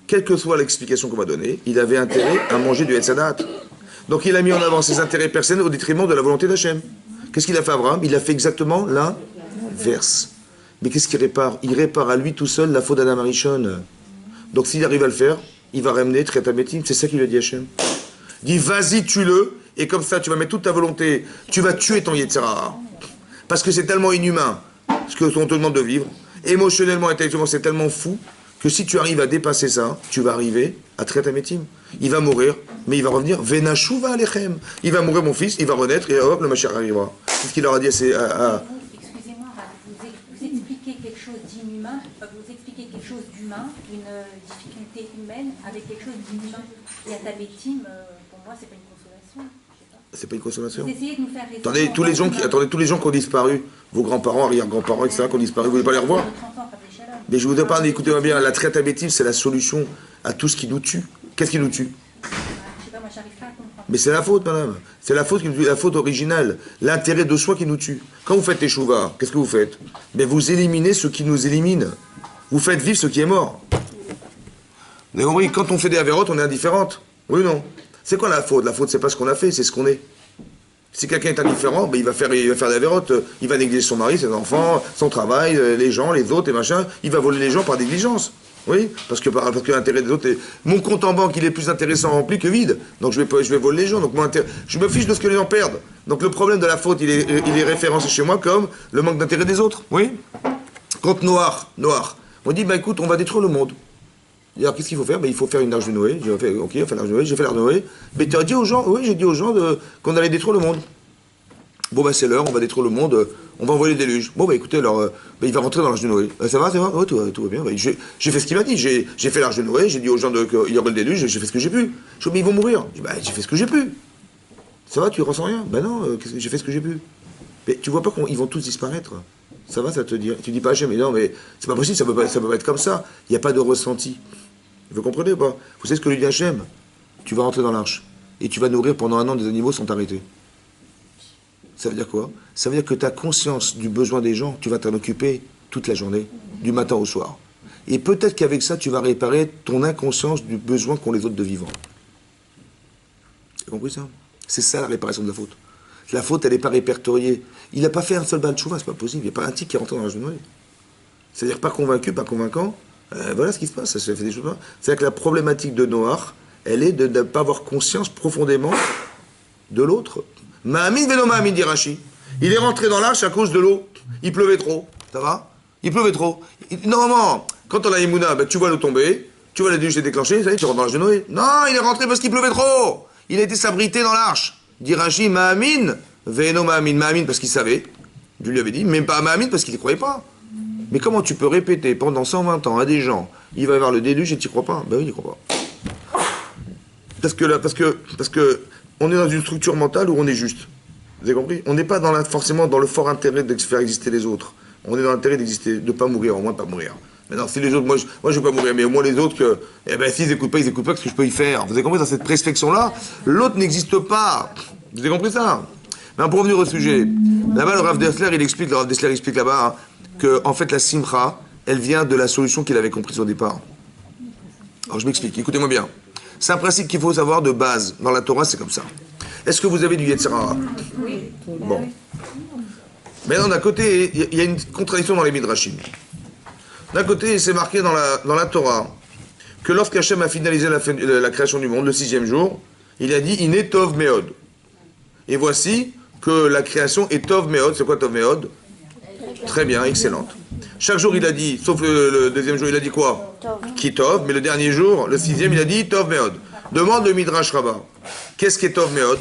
Quelle que soit l'explication qu'on va donner, il avait intérêt à manger du Etzadat. Donc il a mis en avant ses intérêts personnels au détriment de la volonté d'Hachem. Qu'est-ce qu'il a fait Abraham? Il a fait exactement l'inverse. Mais qu'est-ce qu'il répare? Il répare à lui tout seul la faute d'Adam Arishon. Donc s'il arrive à le faire, il va ramener Triatametim. C'est ça qu'il a dit Hachem. Il dit vas-y, tue-le, et comme ça tu vas mettre toute ta volonté, tu vas tuer ton Yetzirah. Parce que c'est tellement inhumain ce qu'on te demande de vivre. Émotionnellement, intellectuellement, c'est tellement fou que si tu arrives à dépasser ça, tu vas arriver à Triatametim. Il va mourir, mais il va revenir. Venashuva alechem. Il va mourir, mon fils, il va renaître, et hop, le Mashiach arrivera. C'est ce qu'il leur a dit à Excusez-moi, vous expliquez quelque chose d'inhumain, vous expliquez quelque chose d'humain, une difficulté humaine avec quelque chose d'inhumain. Et à Tabetim, pour moi, c'est pas une consolation. C'est pas une consolation. Vous essayez de nous faire raison. Attendez, tous les gens qui ont disparu, vos grands-parents, arrière-grands-parents, etc., qui ont disparu, vous voulez pas les revoir? Mais je vous parle, écoutez-moi bien, la Triatametim, c'est la solution à tout ce qui nous tue. Qu'est-ce qui nous tue? Je sais pas, moi, j'arrive pas à comprendre. Mais c'est la faute, madame. C'est la faute qui nous tue, la faute originale. L'intérêt de soi qui nous tue. Quand vous faites les chouvas, qu'est-ce que vous faites? Mais vous éliminez ce qui nous élimine. Vous faites vivre ce qui est mort. Vous avez compris? Quand on fait des avérotes, on est indifférente. Oui ou non? C'est quoi la faute? La faute, c'est pas ce qu'on a fait, c'est ce qu'on est. Si quelqu'un est indifférent, ben il va faire des avérotes. Il va négliger son mari, ses enfants, son travail, les gens, les autres et machin. Il va voler les gens par négligence. Oui, parce que l'intérêt des autres est... Mon compte en banque, il est plus intéressant rempli que vide. Donc je vais voler les gens. Donc je me fiche de ce que les gens perdent. Donc le problème de la faute, il est référencé chez moi comme le manque d'intérêt des autres. Oui. Quand Noir, on dit, bah écoute, on va détruire le monde. Et alors qu'est-ce qu'il faut faire? Il faut faire une arche de Noé. J'ai fait, ok, on fait l'arche de Noé, j'ai fait l'arche de Noé. Mais tu as dit aux gens, oui, j'ai dit aux gens qu'on allait détruire le monde. Bon c'est l'heure, on va détruire le monde, on va envoyer le déluge. Bon écoutez, alors, il va rentrer dans l'arche de Noé. Ça va? Ouais, tout va bien. J'ai fait ce qu'il m'a dit, j'ai fait l'arche de Noé, j'ai dit aux gens qu'il y aurait le déluge, j'ai fait ce que j'ai pu. Je dis, mais ils vont mourir. Je dis, j'ai fait ce que j'ai pu. Ça va, tu ressens rien? Non, j'ai fait ce que j'ai pu. Mais tu vois pas qu'ils vont tous disparaître? Ça va, ça te dit? Tu dis pas, mais non, mais c'est pas possible, ça peut pas être comme ça. Il n'y a pas de ressenti. Vous comprenez ou pas? Vous savez ce que lui dit Hachem? Tu vas rentrer dans l'arche et tu vas nourrir pendant 1 an des animaux sans t'arrêter. Ça veut dire quoi? Ça veut dire que tu as conscience du besoin des gens, tu vas t'en occuper toute la journée, du matin au soir. Et peut-être qu'avec ça, tu vas réparer ton inconscience du besoin qu'ont les autres de vivants. Tu as compris ça? C'est ça la réparation de la faute. La faute, elle n'est pas répertoriée. Il n'a pas fait un seul bain de chouva, c'est pas possible. Il n'y a pas un type qui est rentré dans la journée. C'est-à-dire pas convaincu, pas convaincant. Voilà ce qui se passe, ça se fait des choses. C'est-à-dire que la problématique de Noach, elle est de ne pas avoir conscience profondément de l'autre. Ma'amin velo ma'amin, dit Rashi. Il est rentré dans l'arche à cause de l'eau. Il pleuvait trop. Ça va? Il pleuvait trop. Normalement, quand on a Emouna, ben, tu vois l'eau tomber, tu vois les déluge s'est déclenché, ça y est, tu rentres dans l'arche de Noé. Non, il est rentré parce qu'il pleuvait trop. Il a été s'abriter dans l'arche. Dit Rashi, ma'amin velo ma'amin. Ma'amin parce qu'il savait. Dieu lui avait dit, même pas ma'amin parce qu'il ne croyait pas. Mais comment tu peux répéter pendant 120 ans à des gens, il va y avoir le déluge et tu n'y crois pas? Ben oui, il n'y croit pas. Parce que on est dans une structure mentale où on est juste. Vous avez compris? On n'est pas forcément dans le fort intérêt de faire exister les autres. On est dans l'intérêt d'exister, de ne pas mourir, au moins de ne pas mourir. Maintenant, si les autres, moi je ne vais pas mourir, mais au moins les autres, s'ils n'écoutent pas, ils n'écoutent pas, qu'est-ce que je peux y faire? Vous avez compris, dans cette réflexion-là, l'autre n'existe pas. Vous avez compris ça? Mais pour revenir au sujet, là-bas, le Rav Dessler, explique là-bas, que, en fait, la simcha, elle vient de la solution qu'il avait comprise au départ. Alors, je m'explique, écoutez-moi bien. C'est un principe qu'il faut savoir de base. Dans la Torah, c'est comme ça. Est-ce que vous avez du Yetzer Hara? Oui. Bon. Maintenant, d'un côté, il y a une contradiction dans les Midrashim. D'un côté, c'est marqué dans la Torah que lorsqu'Hachem a finalisé la création du monde, le 6e jour, il a dit « Iné Tov Meod ». Et voici que la création est Tov Meod. C'est quoi Tov Meod? Très bien, excellente. Chaque jour, il a dit, sauf le deuxième jour, il a dit quoi? Ki Tov, mais le dernier jour, le 6e, il a dit Tov Meod. Demande le Midrash Rabbah. Qu'est-ce qui est Tov Meod?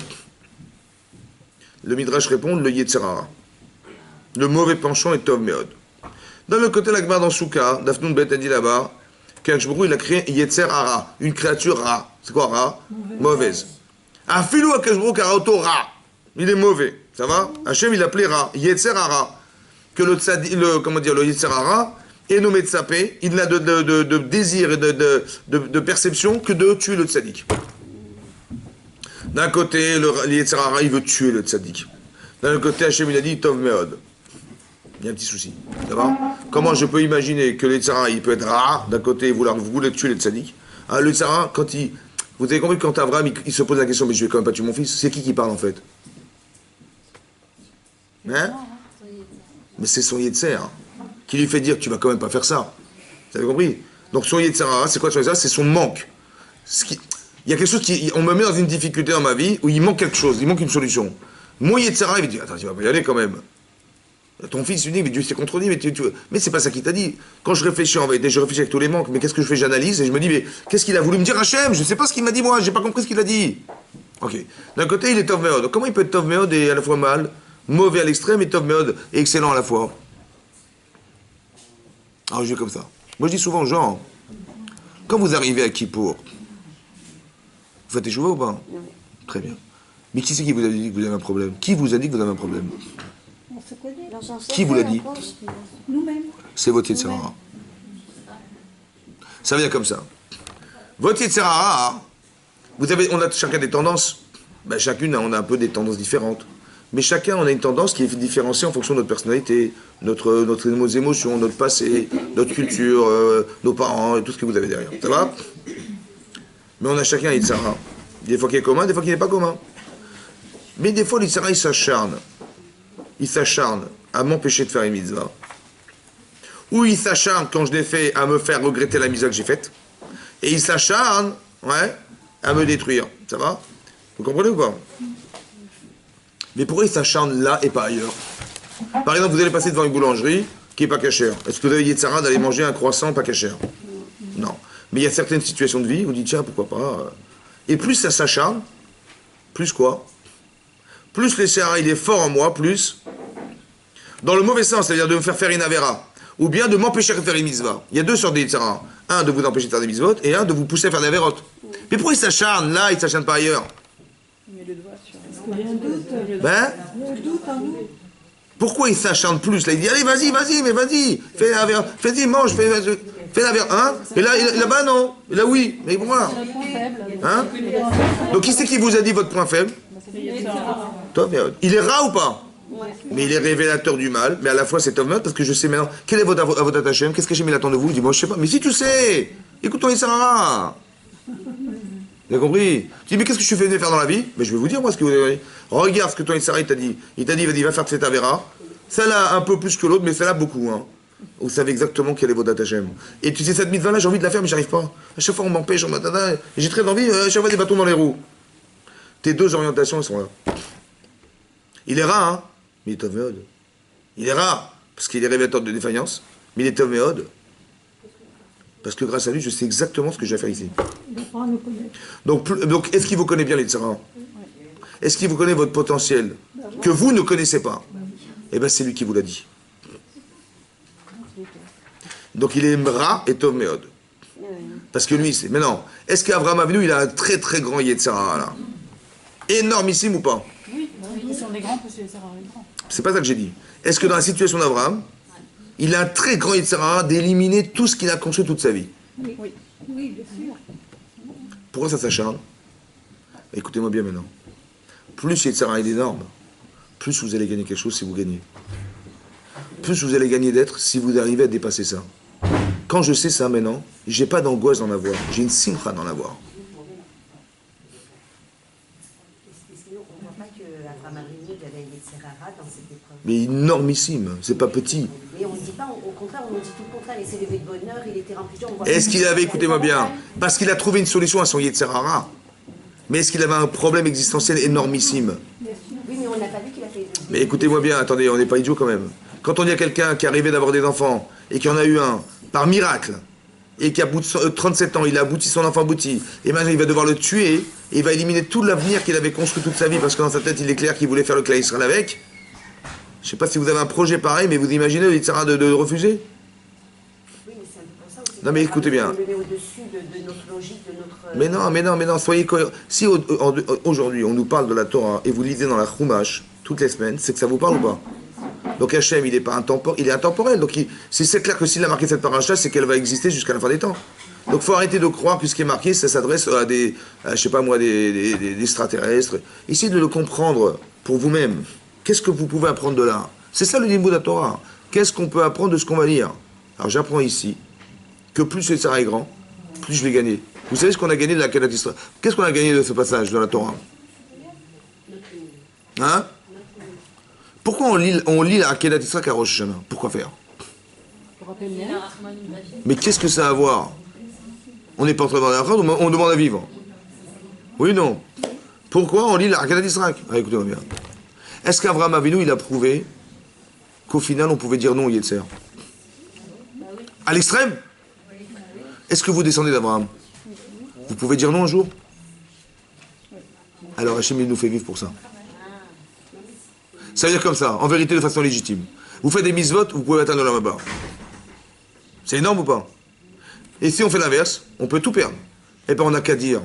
Le Midrash répond, le Yetzer Hara. Le mauvais penchant est Tov Meod. Dans le côté, la Gemara dans Souka, Dafnoun Bet a dit là-bas, qu'Akshbourou, il a créé Yetzer Hara, une créature Ra. C'est quoi Ra? Mauvaise. Afilou Akshbourou Karaoto Ra. Il est mauvais. Ça va? Hachem, il l'appelait Ra. Yetzer Hara. Que le Yetzer Hara est nommé Tzapé, il n'a de désir et de perception que de tuer le tzaddik. D'un côté, le Yetzer Hara, il veut tuer le tzaddik. D'un autre côté, Hachem, il a dit Tov Meod. Il y a un petit souci. Ça va? Comment je peux imaginer que le Yetzer Hara, il peut être Ra, d'un côté, vous voulez tuer le tzaddik. Ah, le Yetzer Hara, vous avez compris, quand Abraham, il se pose la question, mais je vais quand même pas tuer mon fils, c'est qui parle en fait? Hein? Mais c'est son Yetzer qui lui fait dire tu vas quand même pas faire ça. Vous avez compris? Donc son Yetzer Hara, c'est quoi son Yetzer Hara? C'est son manque. Il y a quelque chose on me met dans une difficulté dans ma vie où il manque quelque chose, il manque une solution. Mon Yetzer Hara, il me dit attends, tu vas pas y aller quand même. Ton fils lui dit mais Dieu s'est contredit, mais c'est pas ça qu'il t'a dit. Quand je réfléchis en vérité, je réfléchis avec tous les manques, mais qu'est-ce que je fais? J'analyse et je me dis mais qu'est-ce qu'il a voulu me dire Hachem? Je sais pas ce qu'il m'a dit moi, j'ai pas compris ce qu'il a dit. Ok. D'un côté, il est Tov Meod. Comment il peut être Tov Meod et à la fois mal? Mauvais à l'extrême et Tov Meod et excellent à la fois. Alors je vais comme ça. Moi je dis souvent aux gens, quand vous arrivez à Kippour, vous faites échouer ou pas? Très bien. Mais qui c'est qui vous a dit que vous avez un problème? Qui vous a dit que vous avez un problème? On se connaît. Qui vous l'a dit? Nous-mêmes. C'est votre Yetzer Hara. Ça vient comme ça. Votre Yetzer Hara, on a chacun des tendances. Ben, chacune, on a un peu des tendances différentes. Mais chacun, on a une tendance qui est différenciée en fonction de notre personnalité, nos émotions, notre passé, notre culture, nos parents, et tout ce que vous avez derrière. Ça va? Mais on a chacun un Yetzer Hara. Des fois qu'il est commun, des fois qu'il n'est pas commun. Mais des fois, l'Yetzer Hara, il s'acharne. Il s'acharne à m'empêcher de faire une mitzvah. Ou il s'acharne, quand je l'ai fait, à me faire regretter la mitzvah que j'ai faite. Et il s'acharne, à me détruire. Ça va? Vous comprenez ou pas? Mais pourquoi il s'acharne là et pas ailleurs? Par exemple, vous allez passer devant une boulangerie qui n'est pas cachère. Est-ce que vous avez Yetzer Hara d'aller manger un croissant pas cachère? Non. Mais il y a certaines situations de vie où vous dites, tiens, pourquoi pas? Et plus ça s'acharne, plus quoi? Plus le Yetzer Hara, il est fort en moi, plus, dans le mauvais sens, c'est-à-dire de me faire faire une avéra, ou bien de m'empêcher de faire une mitzvah. Il y a deux sortes de Yetzer Hara. Un, de vous empêcher de faire des mitzvot, et un, de vous pousser à faire des avérotes. Mais pourquoi il s'acharne là, il ne s'acharne pas ailleurs? Ben? Pourquoi il s'acharne plus là? Il dit allez vas-y, mais vas-y, fais mange, fais la verre, hein? Et là-bas non, et là oui, mais pourquoi? Hein? Donc qui c'est qui vous a dit votre point faible? Toi, il est Ra ou pas? Mais il est révélateur du mal, mais à la fois c'est Tov Meod parce que je sais maintenant quel est votre attachement, qu'est-ce que j'ai mis l'attente de vous? Il dit moi je sais pas, mais si tu sais, écoute ton Yetzer Hara. Vous avez compris? Tu dis, mais qu'est-ce que je suis venu faire dans la vie? Mais je vais vous dire, moi, ce que vous avez dit. Regarde ce que ton Yetzer Hara, il t'a dit. Il t'a dit, vas-y, va faire cette avéra. Celle-là, un peu plus que l'autre, mais celle-là, beaucoup. Hein. Vous savez exactement quelle est votre date Hachem. Et tu sais, cette mitzvah-là, j'ai envie de la faire, mais j'arrive pas. À chaque fois, on m'empêche, et j'ai très envie, à chaque fois, des bâtons dans les roues. Tes deux orientations, elles sont là. Il est rare, hein, mais il est tov meod. Il est rare, parce qu'il est révélateur de défaillance, mais il est tov meod. Parce que grâce à lui, je sais exactement ce que je vais faire ici. Donc est-ce qu'il vous connaît bien, les Tzara? Est-ce qu'il vous connaît votre potentiel que vous ne connaissez pas? Eh bien, c'est lui qui vous l'a dit. Donc il est Mra et Tov Meod. Parce que lui, c'est... Mais non, est-ce qu'Abraham Avinu, il a un très très grand Yetzara, là? Énormissime ou pas? Oui, plus on est grand, plus les erreurs est grand. C'est pas ça que j'ai dit. Est-ce que dans la situation d'Abraham, il a un très grand Yetzara d'éliminer tout ce qu'il a construit toute sa vie? Oui, oui, bien sûr. Pourquoi ça s'acharne? Écoutez-moi bien maintenant. Plus Yetzara est énorme, plus vous allez gagner quelque chose si vous gagnez. Plus vous allez gagner d'être si vous arrivez à dépasser ça. Quand je sais ça maintenant, j'ai pas d'angoisse d'en avoir, j'ai une simcha d'en avoir. On ne voit pas qu'Abraham Avinu avait une Yetzirah dans cette épreuve. Mais énormissime, c'est pas petit. Mais on ne dit pas, au contraire, on dit tout le contraire. Il s'est levé de bonne heure, il était rempli de joie. Est-ce qu'il avait, écoutez-moi bien, parce qu'il a trouvé une solution à son Yetzirah, mais est-ce qu'il avait un problème existentiel énormissime? Oui, mais on n'a pas vu qu'il a fait... Mais écoutez-moi bien, attendez, on n'est pas idiot quand même. Quand on dit à quelqu'un qui arrivait d'avoir des enfants, et qui en a eu un, par miracle, et qui a bout de 37 ans, il a abouti, son enfant abouti, et maintenant il va devoir le tuer, et il va éliminer tout l'avenir qu'il avait construit toute sa vie, parce que dans sa tête il est clair qu'il voulait faire le Klal Israël avec. Je ne sais pas si vous avez un projet pareil, mais vous imaginez le Yitzhara de refuser? Oui, mais c'est un peu pour ça aussi. Non mais écoutez bien. On le met au-dessus de notre logique, de notre... Mais non, soyez cohérents. Si aujourd'hui on nous parle de la Torah, et vous lisez dans la Chumash, toutes les semaines, c'est que ça vous parle ou pas? Donc Hachem, il est pas intemporel, il est intemporel. Donc c'est clair que s'il a marqué cette paracha, c'est qu'elle va exister jusqu'à la fin des temps. Donc il faut arrêter de croire que ce qui est marqué, ça s'adresse à des, je sais pas moi, des extraterrestres. Essayez de le comprendre pour vous-même. Qu'est-ce que vous pouvez apprendre de là? C'est ça le niveau de la Torah. Qu'est-ce qu'on peut apprendre de ce qu'on va lire? Alors j'apprends ici que plus le Sarah est grand, plus je vais gagner. Vous savez ce qu'on a gagné de la Kedat Israël? Qu'est-ce qu'on a gagné de ce passage dans la Torah? Hein? Pourquoi on lit la Kedat Israël qu'à Rosh Hashanah? Pourquoi faire? Mais qu'est-ce que ça a à voir? On n'est pas en train de demander à faire, on demande à vivre. Oui, non. Pourquoi on lit la Kedat Israël? Écoutez-moi bien. Est-ce qu'Abraham Avinu, il a prouvé qu'au final, on pouvait dire non au Yetzer? À l'extrême? Est-ce que vous descendez d'Abraham? Vous pouvez dire non un jour? Alors Hachem, il nous fait vivre pour ça. Ça veut dire comme ça, en vérité, de façon légitime. Vous faites des mitzvot, vous pouvez atteindre la Maba. C'est énorme ou pas? Et si on fait l'inverse, on peut tout perdre. Eh bien, on n'a qu'à dire,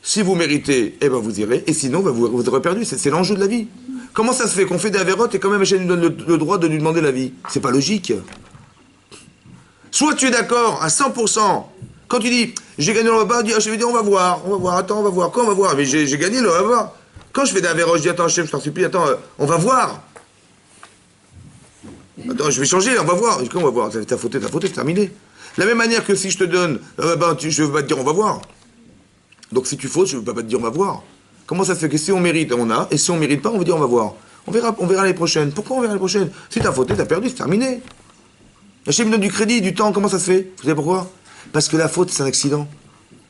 si vous méritez, eh ben vous irez, et sinon, ben, vous aurez perdu. C'est l'enjeu de la vie. Comment ça se fait qu'on fait des avérotes et quand même Hachem nous donne le droit de lui demander la vie? C'est pas logique. Soit tu es d'accord à 100%. Quand tu dis, j'ai gagné le repas, je vais dire, on va voir, attends, on va voir. Quand on va voir? Mais j'ai gagné le repas. Quand je fais des avérotes, je dis, attends, chef, je t'en supplie, attends, on va voir. Attends, je vais changer, on va voir. Quand on va voir? T'as fauté, c'est terminé. De la même manière que si je te donne, je ne veux pas te dire, on va voir. Donc si tu fautes, je ne veux pas te dire, on va voir. Comment ça se fait que si on mérite, on a, et si on ne mérite pas, on veut dire, on va voir. On verra l'année prochaine. Pourquoi on verra l'année prochaine? Si t'as fauté, t'as perdu, c'est terminé. Hachem me donne du crédit, du temps, comment ça se fait? Vous savez pourquoi? Parce que la faute, c'est un accident.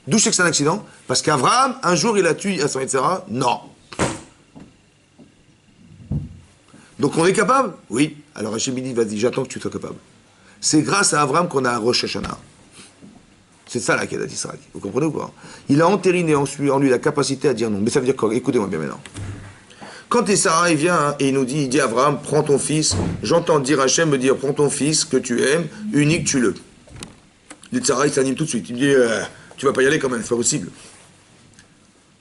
D'où je sais que c'est un accident? Parce qu'Abraham, un jour, il a tué à son Yetzirah? Non. Donc on est capable? Oui. Alors Hachem dit, vas-y, j'attends que tu sois capable. C'est grâce à Abraham qu'on a un Rosh Hashanah. C'est ça la Kedat Israël. Vous comprenez ou pas? Il a entériné en lui la capacité à dire non. Mais ça veut dire quoi? Écoutez-moi bien maintenant. Quand Sarah il vient et il dit à Abraham, prends ton fils, j'entends dire Hachem me dire, prends ton fils que tu aimes, unique, tue-le. Sarah il s'anime tout de suite. Il me dit, tu vas pas y aller quand même, c'est pas possible.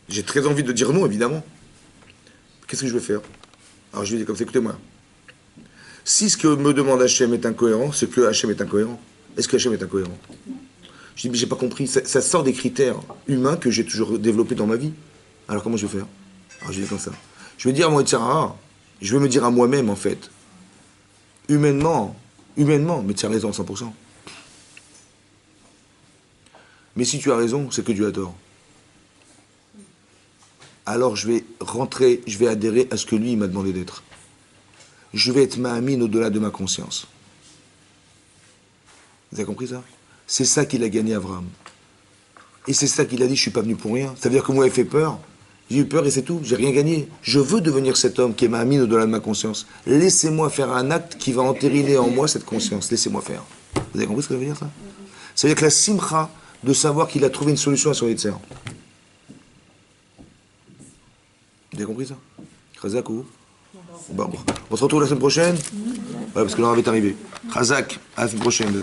J'ai très envie de dire non, évidemment. Qu'est-ce que je vais faire? Alors je lui dis comme ça, écoutez-moi. Si ce que me demande Hachem est incohérent, c'est que Hachem est incohérent. Est-ce que Hachem est incohérent? Je dis, mais j'ai pas compris. Ça sort des critères humains que j'ai toujours développés dans ma vie. Alors comment je vais faire? Alors je dis comme ça. Je vais dire à mon Yetzirah, je vais me dire à moi-même en fait. Humainement, mais tu as raison à 100%. Mais si tu as raison, c'est que Dieu a tort. Alors je vais rentrer, je vais adhérer à ce que lui il m'a demandé d'être. Je vais être ma'amine au-delà de ma conscience. Vous avez compris ça? C'est ça qu'il a gagné Abraham. Et c'est ça qu'il a dit, je suis pas venu pour rien. Ça veut dire que moi, il fait peur. J'ai eu peur et c'est tout, j'ai rien gagné. Je veux devenir cet homme qui est ma mine au-delà de ma conscience. Laissez-moi faire un acte qui va entériner en moi cette conscience. Laissez-moi faire. Vous avez compris ce que ça veut dire, ça? Ça veut dire que la simcha de savoir qu'il a trouvé une solution à son Yetzer. Vous avez compris ça? Chazak ou? Bon, on se retrouve la semaine prochaine? Ouais, parce que l'heure est arrivé. Chazak, à la semaine prochaine.